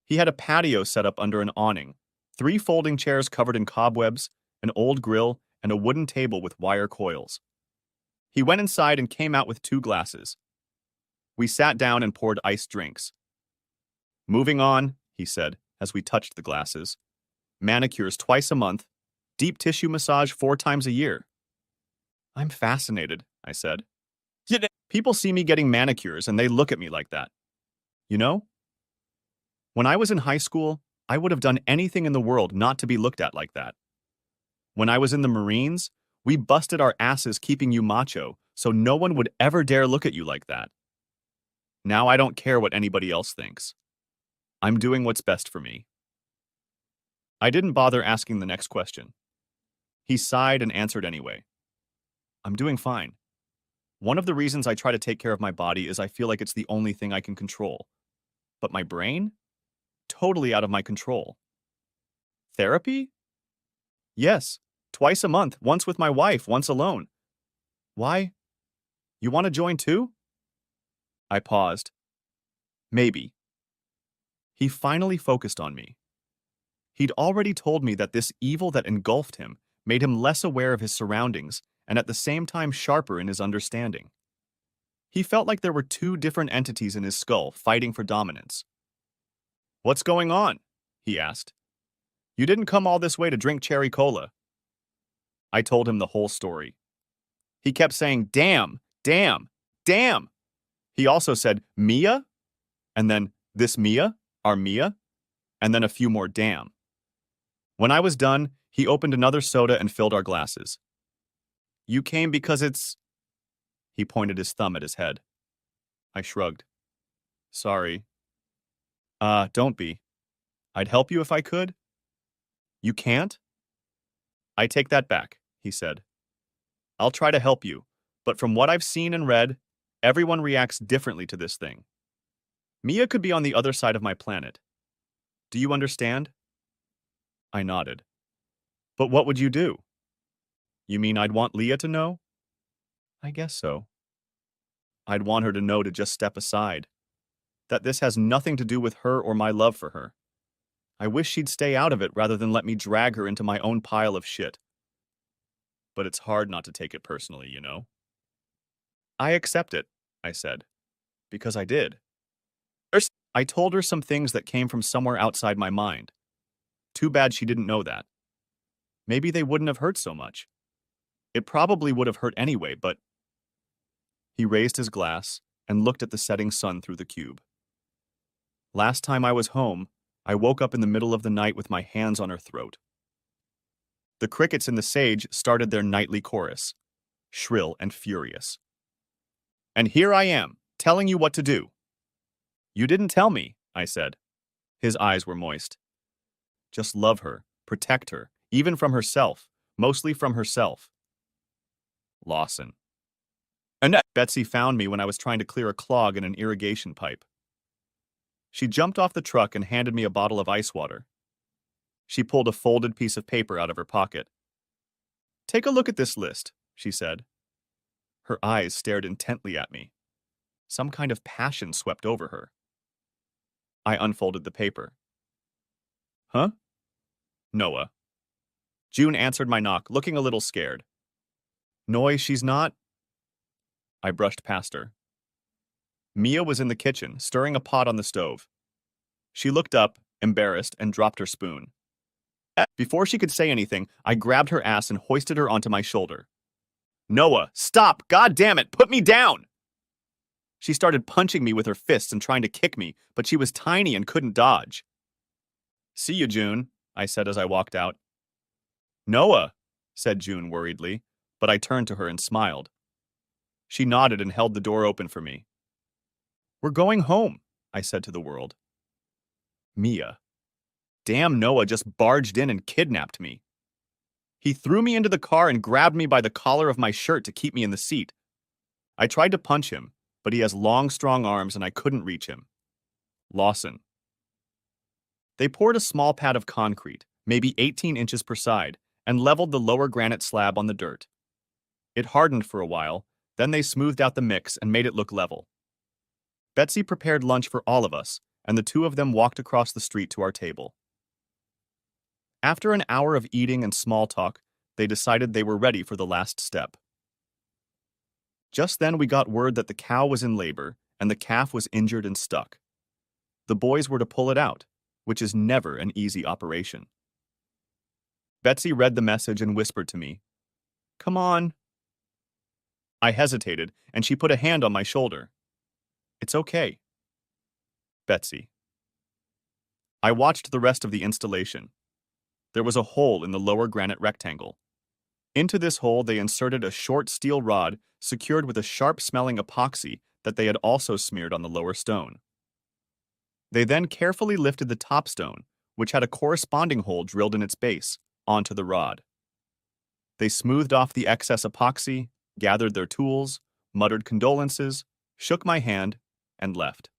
He had a patio set up under an awning, 3 folding chairs covered in cobwebs, an old grill, and a wooden table with wire coils. He went inside and came out with 2 glasses. We sat down and poured iced drinks. Moving on, he said, as we touched the glasses. Manicures twice a month, deep tissue massage 4 times a year. I'm fascinated, I said. People see me getting manicures and they look at me like that. You know? When I was in high school, I would have done anything in the world not to be looked at like that. When I was in the Marines, we busted our asses keeping you macho, so no one would ever dare look at you like that. Now I don't care what anybody else thinks. I'm doing what's best for me. I didn't bother asking the next question. He sighed and answered anyway. I'm doing fine. One of the reasons I try to take care of my body is I feel like it's the only thing I can control. But my brain? Totally out of my control. Therapy? Yes, twice a month, once with my wife, once alone. Why? You want to join too? I paused. Maybe. He finally focused on me. He'd already told me that this evil that engulfed him made him less aware of his surroundings and at the same time sharper in his understanding. He felt like there were 2 different entities in his skull fighting for dominance. What's going on? He asked. You didn't come all this way to drink cherry cola. I told him the whole story. He kept saying, damn, damn, damn. He also said, Mia? And then, this Mia? Our Mia? And then a few more damn. When I was done, he opened another soda and filled our glasses. You came because it's... He pointed his thumb at his head. I shrugged. Sorry. Don't be. I'd help you if I could. You can't? I take that back, he said. I'll try to help you, but from what I've seen and read, everyone reacts differently to this thing. Mia could be on the other side of my planet. Do you understand? I nodded. But what would you do? You mean I'd want Leah to know? I guess so. I'd want her to know to just step aside. That this has nothing to do with her or my love for her. I wish she'd stay out of it rather than let me drag her into my own pile of shit. But it's hard not to take it personally, you know? I accept it, I said. Because I did. I told her some things that came from somewhere outside my mind. Too bad she didn't know that. Maybe they wouldn't have hurt so much. It probably would have hurt anyway, but... He raised his glass and looked at the setting sun through the cube. Last time I was home, I woke up in the middle of the night with my hands on her throat. The crickets in the sage started their nightly chorus, shrill and furious. And here I am, telling you what to do. You didn't tell me, I said. His eyes were moist. Just love her, protect her, even from herself, mostly from herself. Lawson. And Betsy found me when I was trying to clear a clog in an irrigation pipe. She jumped off the truck and handed me a bottle of ice water. She pulled a folded piece of paper out of her pocket. Take a look at this list, she said. Her eyes stared intently at me. Some kind of passion swept over her. I unfolded the paper. Huh? Noah. June answered my knock, looking a little scared. Noy, she's not... I brushed past her. Mia was in the kitchen, stirring a pot on the stove. She looked up, embarrassed, and dropped her spoon. Before she could say anything, I grabbed her ass and hoisted her onto my shoulder. Noah, stop! God damn it! Put me down! She started punching me with her fists and trying to kick me, but she was tiny and couldn't dodge. See you, June, I said as I walked out. Noah, said June worriedly, but I turned to her and smiled. She nodded and held the door open for me. We're going home, I said to the world. Mia. Damn, Noah just barged in and kidnapped me. He threw me into the car and grabbed me by the collar of my shirt to keep me in the seat. I tried to punch him, but he has long, strong arms and I couldn't reach him. Lawson. They poured a small pad of concrete, maybe 18 inches per side, and leveled the lower granite slab on the dirt. It hardened for a while, then they smoothed out the mix and made it look level. Betsy prepared lunch for all of us, and the two of them walked across the street to our table. After an hour of eating and small talk, they decided they were ready for the last step. Just then we got word that the cow was in labor and the calf was injured and stuck. The boys were to pull it out, which is never an easy operation. Betsy read the message and whispered to me, "Come on." I hesitated, and she put a hand on my shoulder. "It's okay." Betsy. I watched the rest of the installation. There was a hole in the lower granite rectangle. Into this hole they inserted a short steel rod secured with a sharp-smelling epoxy that they had also smeared on the lower stone. They then carefully lifted the top stone, which had a corresponding hole drilled in its base, onto the rod. They smoothed off the excess epoxy, gathered their tools, muttered condolences, shook my hand, and left.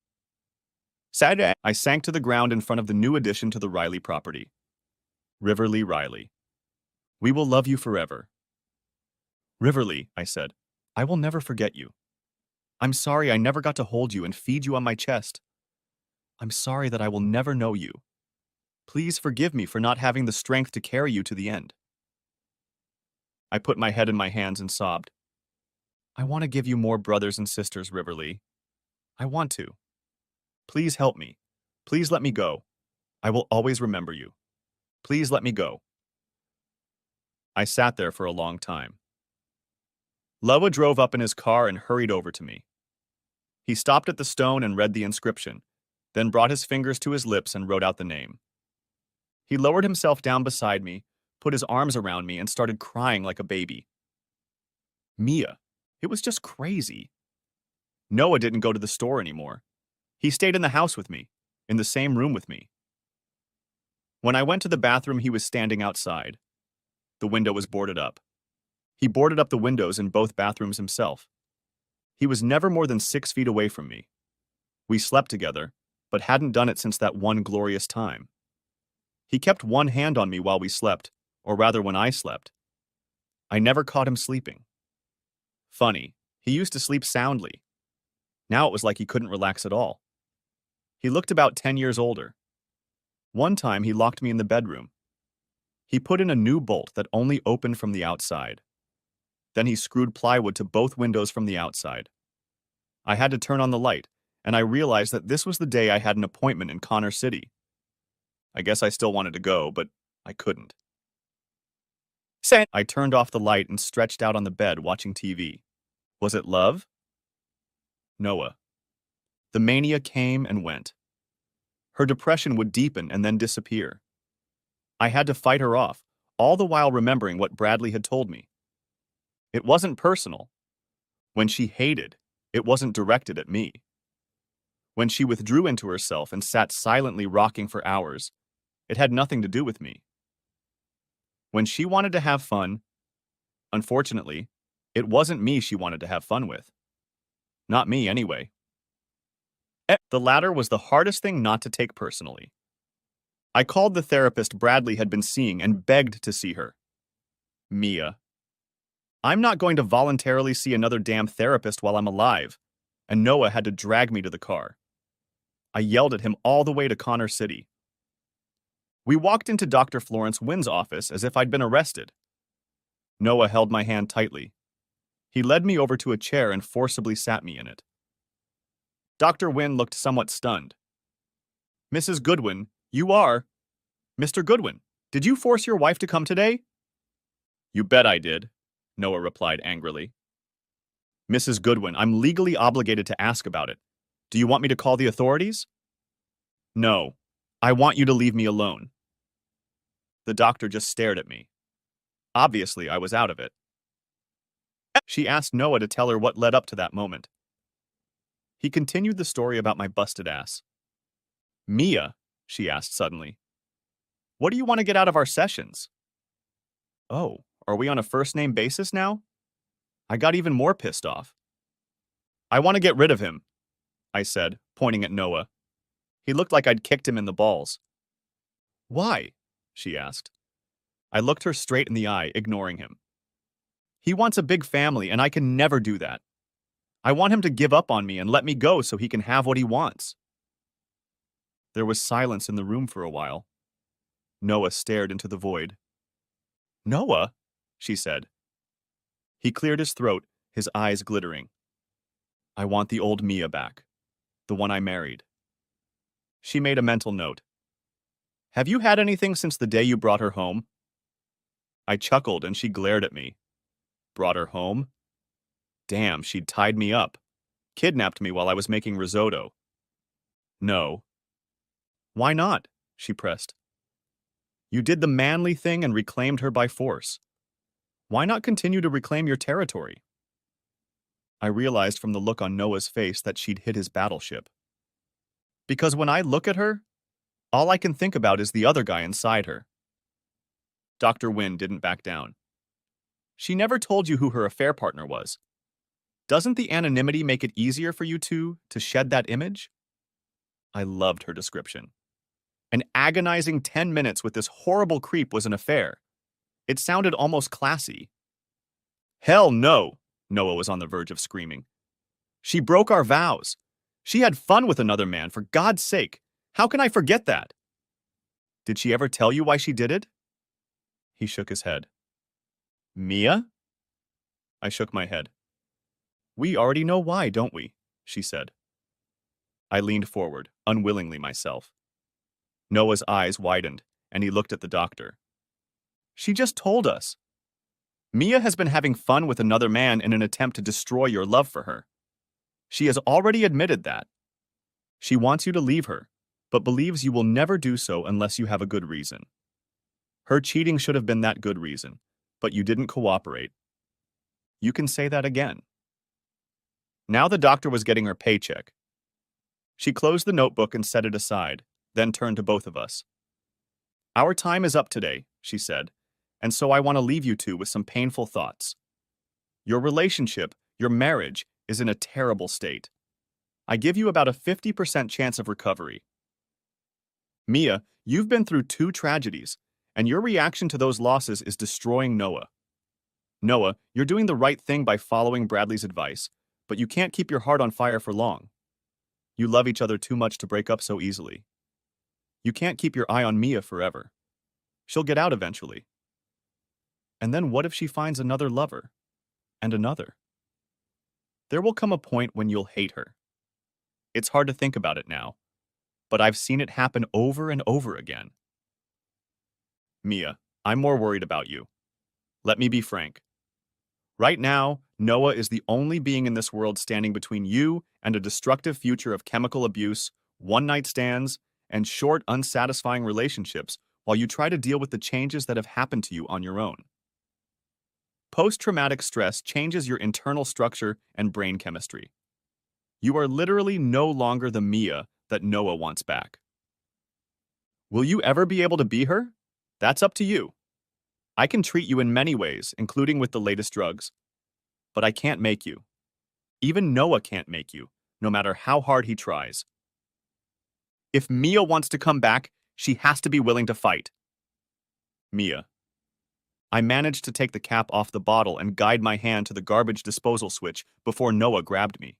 Saturday, I sank to the ground in front of the new addition to the Riley property. Riverly Riley. We will love you forever. Riverly, I said, I will never forget you. I'm sorry I never got to hold you and feed you on my chest. I'm sorry that I will never know you. Please forgive me for not having the strength to carry you to the end. I put my head in my hands and sobbed. I want to give you more brothers and sisters, Riverly. I want to. Please help me. Please let me go. I will always remember you. Please let me go. I sat there for a long time. Loa drove up in his car and hurried over to me. He stopped at the stone and read the inscription, then brought his fingers to his lips and wrote out the name. He lowered himself down beside me, put his arms around me, and started crying like a baby. Mia, it was just crazy. Noah didn't go to the store anymore. He stayed in the house with me, in the same room with me. When I went to the bathroom, he was standing outside. The window was boarded up. He boarded up the windows in both bathrooms himself. He was never more than 6 feet away from me. We slept together, but hadn't done it since that one glorious time. He kept one hand on me while we slept, or rather when I slept. I never caught him sleeping. Funny, he used to sleep soundly. Now it was like he couldn't relax at all. He looked about 10 years older. One time he locked me in the bedroom. He put in a new bolt that only opened from the outside. Then he screwed plywood to both windows from the outside. I had to turn on the light, and I realized that this was the day I had an appointment in Connor City. I guess I still wanted to go, but I couldn't. I turned off the light and stretched out on the bed watching TV. Was it love? Noah. The mania came and went. Her depression would deepen and then disappear. I had to fight her off, all the while remembering what Bradley had told me. It wasn't personal. When she hated, it wasn't directed at me. When she withdrew into herself and sat silently rocking for hours, it had nothing to do with me. When she wanted to have fun, unfortunately, it wasn't me she wanted to have fun with. Not me, anyway. The latter was the hardest thing not to take personally. I called the therapist Bradley had been seeing and begged to see her. Mia. I'm not going to voluntarily see another damn therapist while I'm alive, and Noah had to drag me to the car. I yelled at him all the way to Connor City. We walked into Dr. Florence Wynn's office as if I'd been arrested. Noah held my hand tightly. He led me over to a chair and forcibly sat me in it. Dr. Wynn looked somewhat stunned. Mrs. Goodwin, you are... Mr. Goodwin, did you force your wife to come today? You bet I did. Noah replied angrily. Mrs. Goodwin, I'm legally obligated to ask about it. Do you want me to call the authorities? No. I want you to leave me alone. The doctor just stared at me. Obviously, I was out of it. She asked Noah to tell her what led up to that moment. He continued the story about my busted ass. Mia, she asked suddenly, what do you want to get out of our sessions? Oh, are we on a first-name basis now? I got even more pissed off. I want to get rid of him, I said, pointing at Noah. He looked like I'd kicked him in the balls. Why? She asked. I looked her straight in the eye, ignoring him. He wants a big family, and I can never do that. I want him to give up on me and let me go so he can have what he wants. There was silence in the room for a while. Noah stared into the void. Noah, she said. He cleared his throat, his eyes glittering. I want the old Mia back, the one I married. She made a mental note. Have you had anything since the day you brought her home? I chuckled and she glared at me. Brought her home? Damn, she'd tied me up. Kidnapped me while I was making risotto. No. Why not? She pressed. You did the manly thing and reclaimed her by force. Why not continue to reclaim your territory? I realized from the look on Noah's face that she'd hit his battleship. Because when I look at her, all I can think about is the other guy inside her. Dr. Wynne didn't back down. She never told you who her affair partner was. Doesn't the anonymity make it easier for you two to shed that image? I loved her description. An agonizing 10 minutes with this horrible creep was an affair. It sounded almost classy. Hell no, Noah was on the verge of screaming. She broke our vows. She had fun with another man, for God's sake. How can I forget that? Did she ever tell you why she did it? He shook his head. Mia? I shook my head. We already know why, don't we? She said. I leaned forward, unwillingly myself. Noah's eyes widened, and he looked at the doctor. She just told us. Mia has been having fun with another man in an attempt to destroy your love for her. She has already admitted that. She wants you to leave her, but believes you will never do so unless you have a good reason. Her cheating should have been that good reason, but you didn't cooperate. You can say that again. Now the doctor was getting her paycheck. She closed the notebook and set it aside, then turned to both of us. Our time is up today, she said, and so I want to leave you two with some painful thoughts. Your relationship, your marriage, is in a terrible state. I give you about a 50% chance of recovery. Mia, you've been through 2 tragedies, and your reaction to those losses is destroying Noah. Noah, you're doing the right thing by following Bradley's advice, but you can't keep your heart on fire for long. You love each other too much to break up so easily. You can't keep your eye on Mia forever. She'll get out eventually. And then what if she finds another lover? And another? There will come a point when you'll hate her. It's hard to think about it now, but I've seen it happen over and over again. Mia, I'm more worried about you. Let me be frank. Right now, Noah is the only being in this world standing between you and a destructive future of chemical abuse, one-night stands, and short, unsatisfying relationships while you try to deal with the changes that have happened to you on your own. Post-traumatic stress changes your internal structure and brain chemistry. You are literally no longer the Mia that Noah wants back. Will you ever be able to be her? That's up to you. I can treat you in many ways, including with the latest drugs. But I can't make you. Even Noah can't make you, no matter how hard he tries. If Mia wants to come back, she has to be willing to fight. Mia. I managed to take the cap off the bottle and guide my hand to the garbage disposal switch before Noah grabbed me.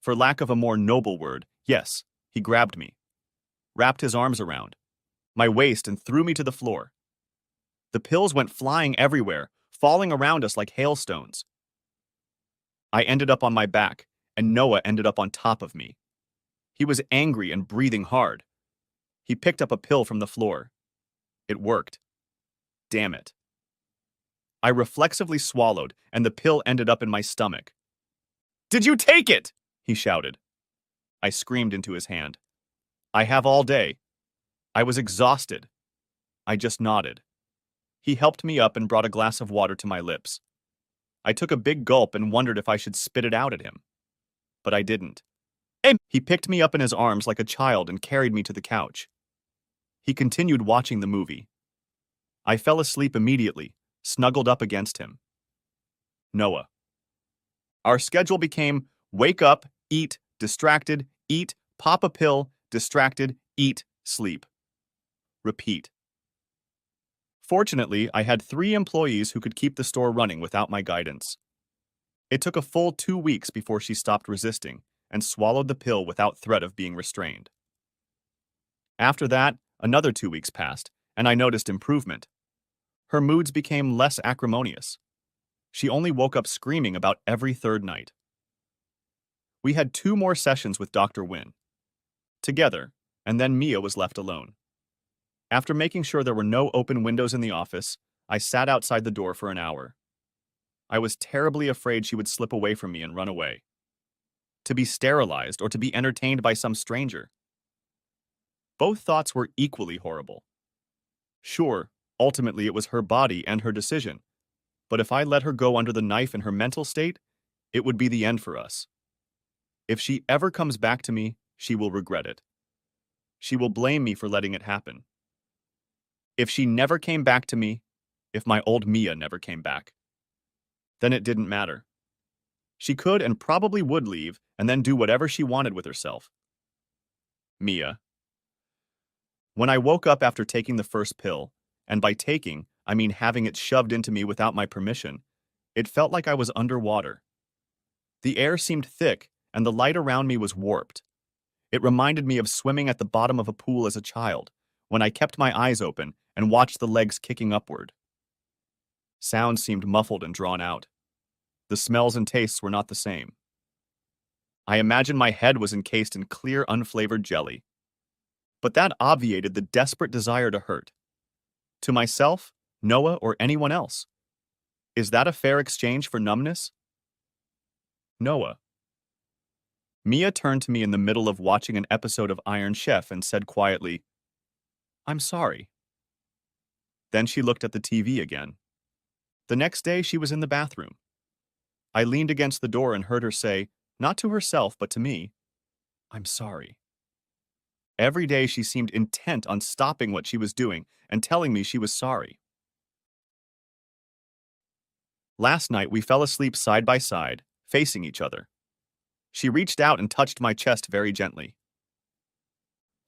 For lack of a more noble word, yes, he grabbed me. Wrapped his arms around my waist and threw me to the floor. The pills went flying everywhere, falling around us like hailstones. I ended up on my back, and Noah ended up on top of me. He was angry and breathing hard. He picked up a pill from the floor. It worked. Damn it. I reflexively swallowed, and the pill ended up in my stomach. "Did you take it?" he shouted. I screamed into his hand. "I have all day." I was exhausted. I just nodded. He helped me up and brought a glass of water to my lips. I took a big gulp and wondered if I should spit it out at him. But I didn't. He picked me up in his arms like a child and carried me to the couch. He continued watching the movie. I fell asleep immediately, snuggled up against him. Noah. Our schedule became wake up, eat, distracted, eat, pop a pill, distracted, eat, sleep. Repeat. Fortunately, I had 3 employees who could keep the store running without my guidance. It took a full 2 weeks before she stopped resisting and swallowed the pill without threat of being restrained. After that, another 2 weeks passed, and I noticed improvement. Her moods became less acrimonious. She only woke up screaming about every 3rd night. We had 2 more sessions with Dr. Wynn. Together, and then Mia was left alone. After making sure there were no open windows in the office, I sat outside the door for an hour. I was terribly afraid she would slip away from me and run away. To be sterilized or to be entertained by some stranger. Both thoughts were equally horrible. Sure, ultimately it was her body and her decision, but if I let her go under the knife in her mental state, it would be the end for us. If she ever comes back to me, she will regret it. She will blame me for letting it happen. If she never came back to me, if my old Mia never came back, then it didn't matter. She could and probably would leave and then do whatever she wanted with herself. Mia. When I woke up after taking the first pill, and by taking, I mean having it shoved into me without my permission, it felt like I was underwater. The air seemed thick, and the light around me was warped. It reminded me of swimming at the bottom of a pool as a child, when I kept my eyes open and watched the legs kicking upward. Sounds seemed muffled and drawn out. The smells and tastes were not the same. I imagined my head was encased in clear, unflavored jelly. But that obviated the desperate desire to hurt. To myself, Noah, or anyone else. Is that a fair exchange for numbness? Noah. Mia turned to me in the middle of watching an episode of Iron Chef and said quietly, "I'm sorry." Then she looked at the TV again. The next day, she was in the bathroom. I leaned against the door and heard her say, not to herself but to me, "I'm sorry." Every day she seemed intent on stopping what she was doing and telling me she was sorry. Last night we fell asleep side by side, facing each other. She reached out and touched my chest very gently.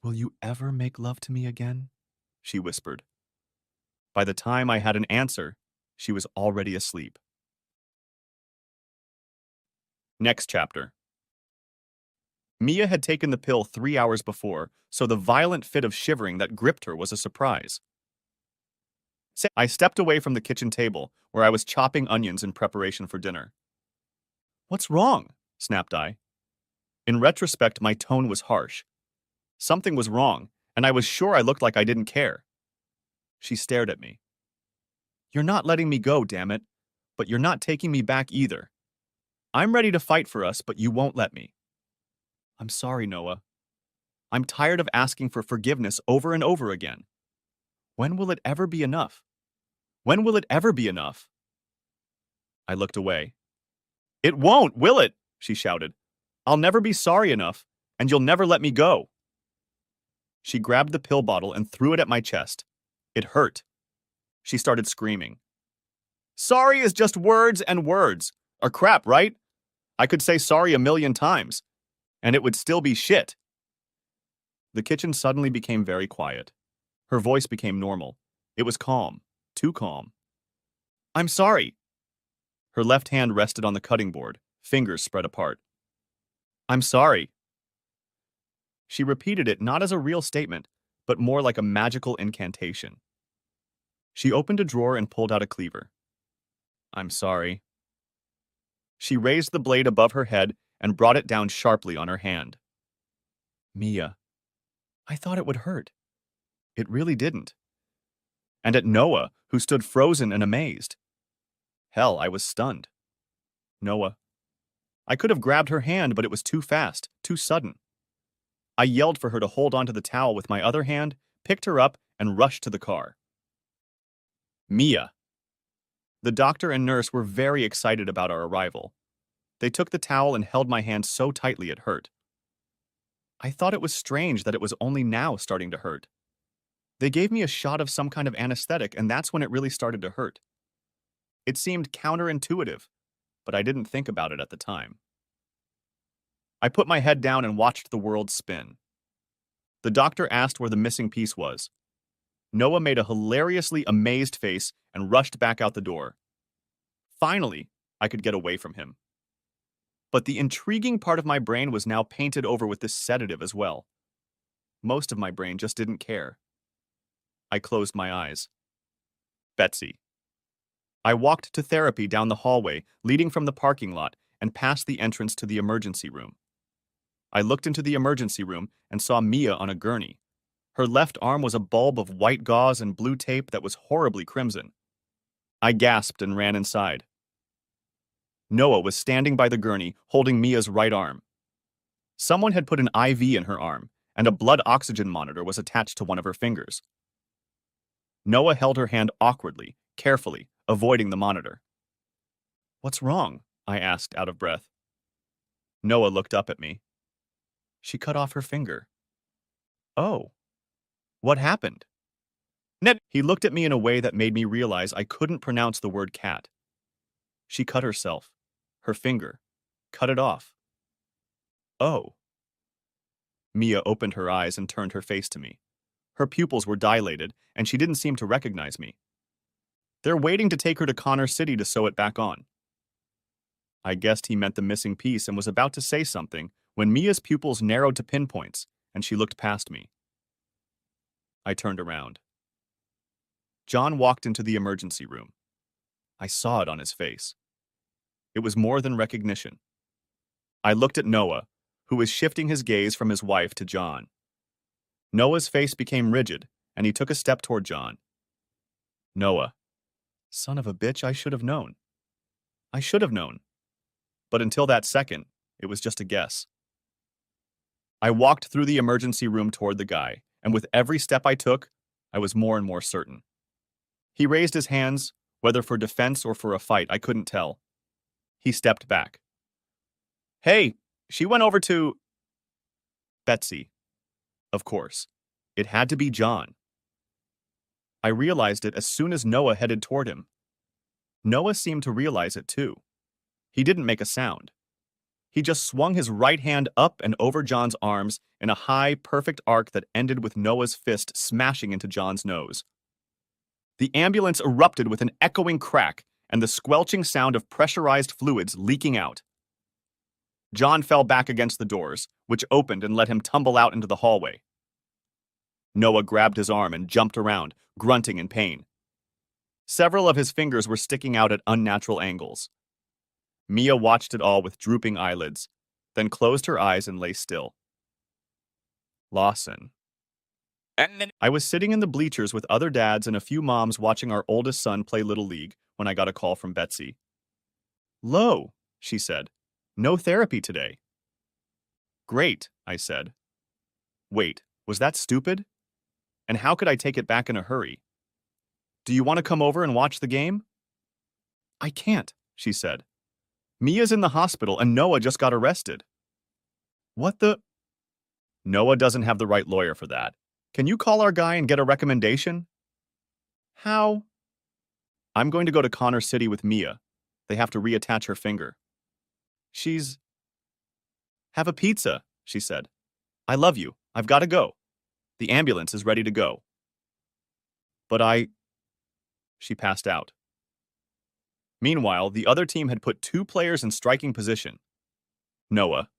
"Will you ever make love to me again?" she whispered. By the time I had an answer, she was already asleep. Next chapter. Mia had taken the pill 3 hours before, so the violent fit of shivering that gripped her was a surprise. I stepped away from the kitchen table, where I was chopping onions in preparation for dinner. "What's wrong?" snapped I. In retrospect, my tone was harsh. Something was wrong, and I was sure I looked like I didn't care. She stared at me. "You're not letting me go, damn it. But you're not taking me back either. I'm ready to fight for us, but you won't let me." "I'm sorry, Noah. I'm tired of asking for forgiveness over and over again. When will it ever be enough? When will it ever be enough?" I looked away. "It won't, will it?" she shouted. "I'll never be sorry enough, and you'll never let me go." She grabbed the pill bottle and threw it at my chest. It hurt. She started screaming. "Sorry is just words and words. Or crap, right? I could say sorry 1,000,000 times, and it would still be shit." The kitchen suddenly became very quiet. Her voice became normal. It was calm, too calm. "I'm sorry." Her left hand rested on the cutting board, fingers spread apart. "I'm sorry." She repeated it not as a real statement, but more like a magical incantation. She opened a drawer and pulled out a cleaver. "I'm sorry." She raised the blade above her head and brought it down sharply on her hand. "Mia, I thought it would hurt. It really didn't." And at Noah, who stood frozen and amazed. Hell, I was stunned. Noah. I could have grabbed her hand, but it was too fast, too sudden. I yelled for her to hold onto the towel with my other hand, picked her up, and rushed to the car. Mia. The doctor and nurse were very excited about our arrival. They took the towel and held my hand so tightly it hurt. I thought it was strange that it was only now starting to hurt. They gave me a shot of some kind of anesthetic, and that's when it really started to hurt. It seemed counterintuitive, but I didn't think about it at the time. I put my head down and watched the world spin. The doctor asked where the missing piece was. Noah made a hilariously amazed face and rushed back out the door. Finally, I could get away from him. But the intriguing part of my brain was now painted over with this sedative as well. Most of my brain just didn't care. I closed my eyes. Betsy. I walked to therapy down the hallway leading from the parking lot and past the entrance to the emergency room. I looked into the emergency room and saw Mia on a gurney. Her left arm was a bulb of white gauze and blue tape that was horribly crimson. I gasped and ran inside. Noah was standing by the gurney, holding Mia's right arm. Someone had put an IV in her arm, and a blood oxygen monitor was attached to one of her fingers. Noah held her hand awkwardly, carefully, avoiding the monitor. "What's wrong?" I asked, out of breath. Noah looked up at me. "She cut off her finger." "Oh. What happened?" "Ned." He looked at me in a way that made me realize I couldn't pronounce the word cat. "She cut herself. Her finger. Cut it off." "Oh." Mia opened her eyes and turned her face to me. Her pupils were dilated, and she didn't seem to recognize me. "They're waiting to take her to Connor City to sew it back on." I guessed he meant the missing piece and was about to say something when Mia's pupils narrowed to pinpoints, and she looked past me. I turned around. John walked into the emergency room. I saw it on his face. It was more than recognition. I looked at Noah, who was shifting his gaze from his wife to John. Noah's face became rigid, and he took a step toward John. "Noah. Son of a bitch, I should have known. I should have known. But until that second, it was just a guess." I walked through the emergency room toward the guy, and with every step I took, I was more and more certain. He raised his hands, whether for defense or for a fight, I couldn't tell. He stepped back. "Hey, she went over to..." Betsy. Of course. It had to be John. I realized it as soon as Noah headed toward him. Noah seemed to realize it too. He didn't make a sound. He just swung his right hand up and over John's arms in a high, perfect arc that ended with Noah's fist smashing into John's nose. The ambulance erupted with an echoing crack and the squelching sound of pressurized fluids leaking out. John fell back against the doors, which opened and let him tumble out into the hallway. Noah grabbed his arm and jumped around, grunting in pain. Several of his fingers were sticking out at unnatural angles. Mia watched it all with drooping eyelids, then closed her eyes and lay still. Lawson. I was sitting in the bleachers with other dads and a few moms watching our oldest son play Little League when I got a call from Betsy. "Lo," she said. "No therapy today." "Great," I said. "Wait, was that stupid? And how could I take it back in a hurry? Do you want to come over and watch the game?" "I can't," she said. "Mia's in the hospital and Noah just got arrested." "What the..." "Noah doesn't have the right lawyer for that. Can you call our guy and get a recommendation?" "How?" "I'm going to go to Connor City with Mia. They have to reattach her finger." "She's..." "Have a pizza," she said. "I love you. I've got to go. The ambulance is ready to go." "But I..." She passed out. Meanwhile, the other team had put 2 players in striking position. Noah.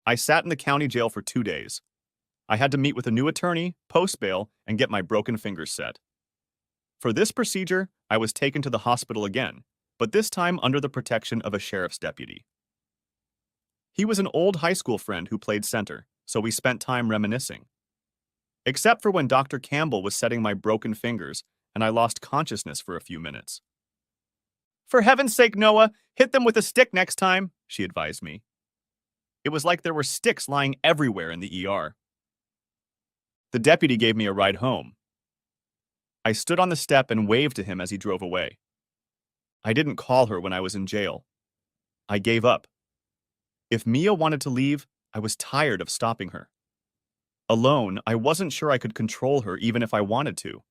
I sat in the county jail for 2 days. I had to meet with a new attorney, post bail, and get my broken fingers set. For this procedure, I was taken to the hospital again, but this time under the protection of a sheriff's deputy. He was an old high school friend who played center, so we spent time reminiscing. Except for when Dr. Campbell was setting my broken fingers, and I lost consciousness for a few minutes. For heaven's sake, Noah, hit them with a stick next time, she advised me. It was like there were sticks lying everywhere in the ER. The deputy gave me a ride home. I stood on the step and waved to him as he drove away. I didn't call her when I was in jail. I gave up. If Mia wanted to leave, I was tired of stopping her. Alone, I wasn't sure I could control her even if I wanted to.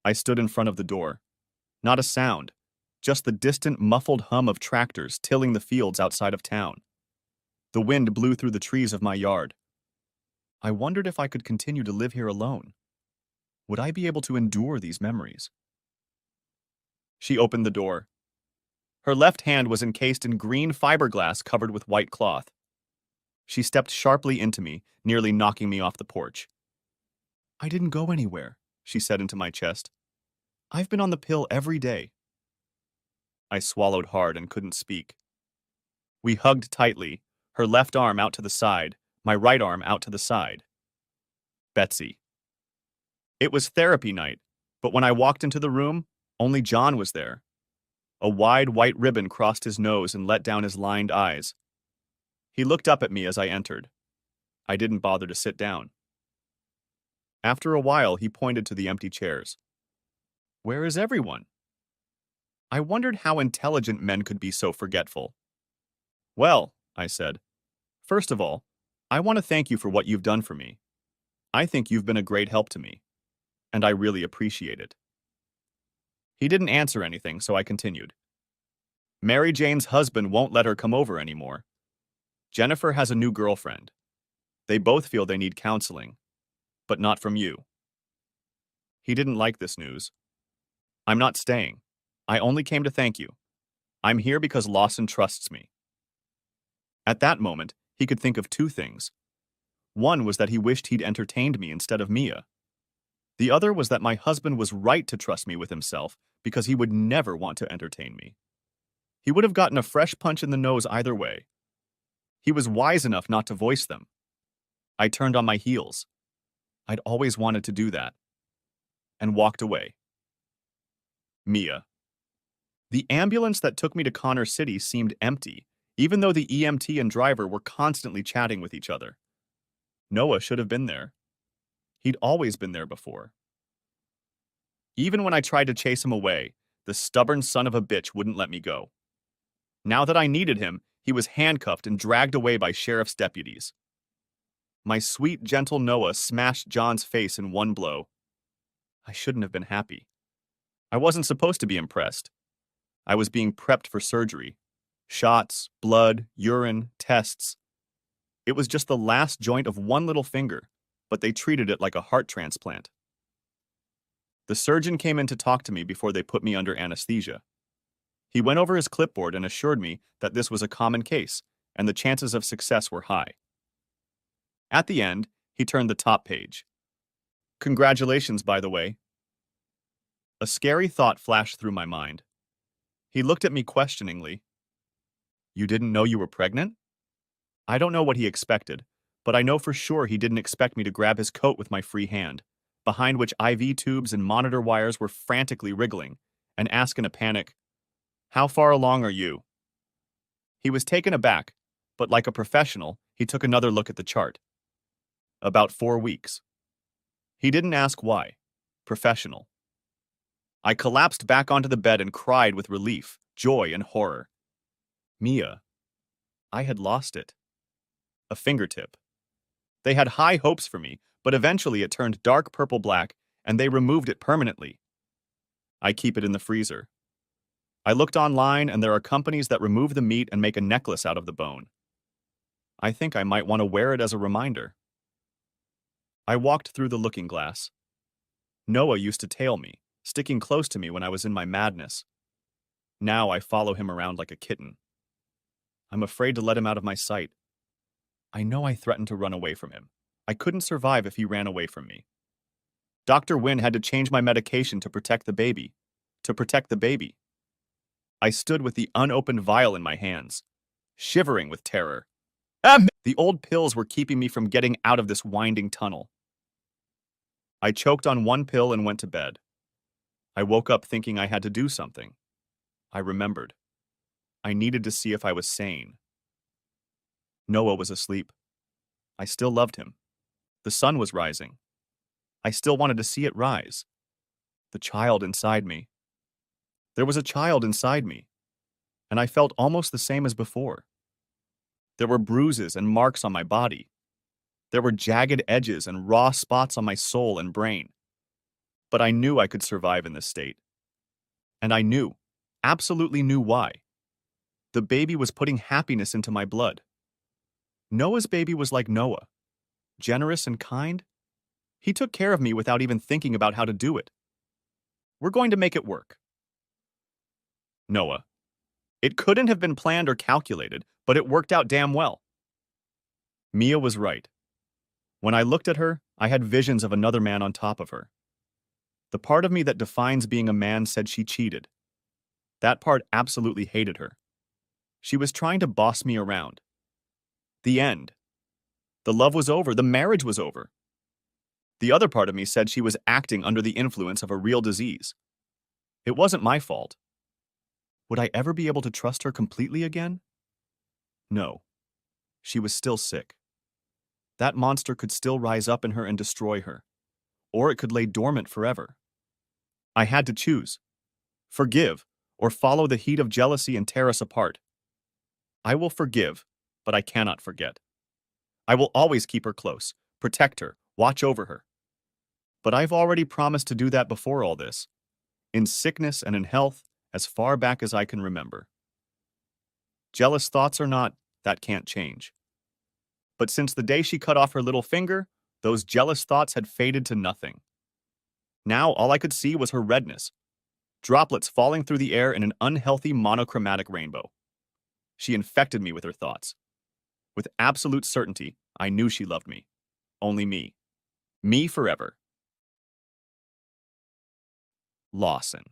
I stood in front of the door. Not a sound, just the distant muffled hum of tractors tilling the fields outside of town. The wind blew through the trees of my yard. I wondered if I could continue to live here alone. Would I be able to endure these memories? She opened the door. Her left hand was encased in green fiberglass covered with white cloth. She stepped sharply into me, nearly knocking me off the porch. I didn't go anywhere, she said into my chest. I've been on the pill every day. I swallowed hard and couldn't speak. We hugged tightly, her left arm out to the side, my right arm out to the side. Betsy. It was therapy night, but when I walked into the room, only John was there. A wide white ribbon crossed his nose and let down his lined eyes. He looked up at me as I entered. I didn't bother to sit down. After a while, he pointed to the empty chairs. Where is everyone? I wondered how intelligent men could be so forgetful. Well, I said, first of all, I want to thank you for what you've done for me. I think you've been a great help to me, and I really appreciate it. He didn't answer anything, so I continued. Mary Jane's husband won't let her come over anymore. Jennifer has a new girlfriend. They both feel they need counseling, but not from you. He didn't like this news. I'm not staying. I only came to thank you. I'm here because Lawson trusts me. At that moment, he could think of two things. One was that he wished he'd entertained me instead of Mia. The other was that my husband was right to trust me with himself because he would never want to entertain me. He would have gotten a fresh punch in the nose either way. He was wise enough not to voice them. I turned on my heels. I'd always wanted to do that. And walked away. Mia. The ambulance that took me to Connor City seemed empty, even though the EMT and driver were constantly chatting with each other. Noah should have been there. He'd always been there before. Even when I tried to chase him away, the stubborn son of a bitch wouldn't let me go. Now that I needed him, he was handcuffed and dragged away by sheriff's deputies. My sweet, gentle Noah smashed John's face in one blow. I shouldn't have been happy. I wasn't supposed to be impressed. I was being prepped for surgery. Shots, blood, urine, tests. It was just the last joint of one little finger, but they treated it like a heart transplant. The surgeon came in to talk to me before they put me under anesthesia. He went over his clipboard and assured me that this was a common case, and the chances of success were high. At the end, he turned the top page. Congratulations, by the way. A scary thought flashed through my mind. He looked at me questioningly. You didn't know you were pregnant? I don't know what he expected, but I know for sure he didn't expect me to grab his coat with my free hand, behind which IV tubes and monitor wires were frantically wriggling, and ask in a panic, "How far along are you?" He was taken aback, but like a professional, he took another look at the chart. About 4 weeks. He didn't ask why. Professional. I collapsed back onto the bed and cried with relief, joy, and horror. Mia. I had lost it. A fingertip. They had high hopes for me, but eventually it turned dark purple-black, and they removed it permanently. I keep it in the freezer. I looked online, and there are companies that remove the meat and make a necklace out of the bone. I think I might want to wear it as a reminder. I walked through the looking glass. Noah used to tail me, sticking close to me when I was in my madness. Now I follow him around like a kitten. I'm afraid to let him out of my sight. I know I threatened to run away from him. I couldn't survive if he ran away from me. Dr. Wynn had to change my medication to protect the baby. To protect the baby. I stood with the unopened vial in my hands, shivering with terror. The old pills were keeping me from getting out of this winding tunnel. I choked on one pill and went to bed. I woke up thinking I had to do something. I remembered. I needed to see if I was sane. Noah was asleep. I still loved him. The sun was rising. I still wanted to see it rise. The child inside me. There was a child inside me, and I felt almost the same as before. There were bruises and marks on my body. There were jagged edges and raw spots on my soul and brain. But I knew I could survive in this state. And I knew, absolutely knew why. The baby was putting happiness into my blood. Noah's baby was like Noah, generous and kind. He took care of me without even thinking about how to do it. We're going to make it work. Noah. It couldn't have been planned or calculated, but it worked out damn well. Mia was right. When I looked at her, I had visions of another man on top of her. The part of me that defines being a man said she cheated. That part absolutely hated her. She was trying to boss me around. The end. The love was over. The marriage was over. The other part of me said she was acting under the influence of a real disease. It wasn't my fault. Would I ever be able to trust her completely again? No. She was still sick. That monster could still rise up in her and destroy her, or it could lay dormant forever. I had to choose. Forgive, or follow the heat of jealousy and tear us apart. I will forgive, but I cannot forget. I will always keep her close, protect her, watch over her. But I've already promised to do that before all this, in sickness and in health, as far back as I can remember. Jealous thoughts or not, that can't change. But since the day she cut off her little finger, those jealous thoughts had faded to nothing. Now all I could see was her redness, droplets falling through the air in an unhealthy monochromatic rainbow. She infected me with her thoughts. With absolute certainty, I knew she loved me. Only me. Me forever. Lawson.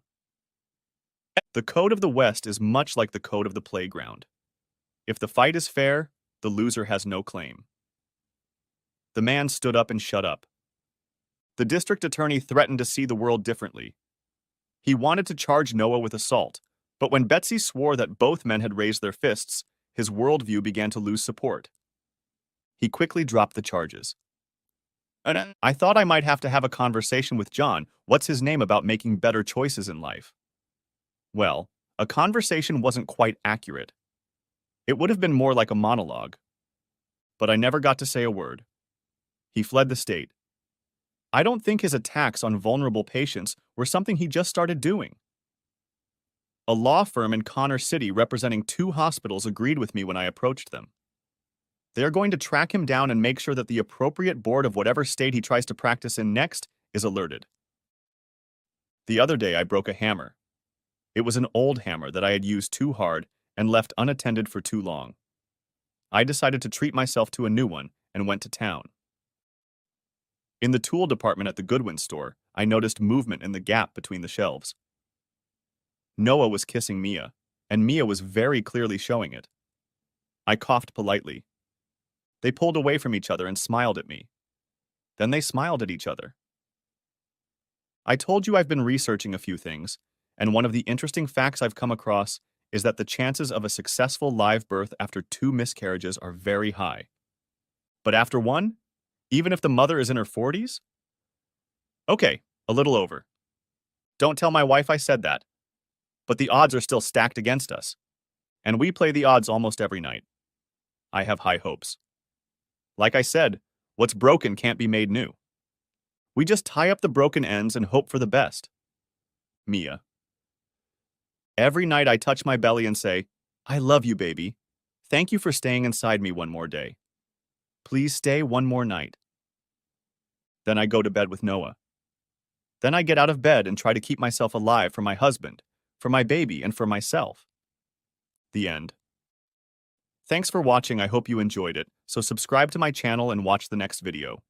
The code of the West is much like the code of the playground. If the fight is fair, the loser has no claim. The man stood up and shut up. The district attorney threatened to see the world differently. He wanted to charge Noah with assault, but when Betsy swore that both men had raised their fists, his worldview began to lose support. He quickly dropped the charges. I thought I might have to have a conversation with John, what's his name, about making better choices in life. Well, a conversation wasn't quite accurate. It would have been more like a monologue. But I never got to say a word. He fled the state. I don't think his attacks on vulnerable patients were something he just started doing. A law firm in Connor City representing 2 hospitals agreed with me when I approached them. They are going to track him down and make sure that the appropriate board of whatever state he tries to practice in next is alerted. The other day I broke a hammer. It was an old hammer that I had used too hard and left unattended for too long. I decided to treat myself to a new one and went to town. In the tool department at the Goodwin store, I noticed movement in the gap between the shelves. Noah was kissing Mia, and Mia was very clearly showing it. I coughed politely. They pulled away from each other and smiled at me. Then they smiled at each other. I told you I've been researching a few things, and one of the interesting facts I've come across is that the chances of a successful live birth after 2 miscarriages are very high. But after 1, even if the mother is in her 40s? Okay, a little over. Don't tell my wife I said that. But the odds are still stacked against us. And we play the odds almost every night. I have high hopes. Like I said, what's broken can't be made new. We just tie up the broken ends and hope for the best. Mia. Every night I touch my belly and say, I love you, baby. Thank you for staying inside me one more day. Please stay one more night. Then I go to bed with Noah. Then I get out of bed and try to keep myself alive for my husband, for my baby, and for myself. The end. Thanks for watching. I hope you enjoyed it, so subscribe to my channel and watch the next video.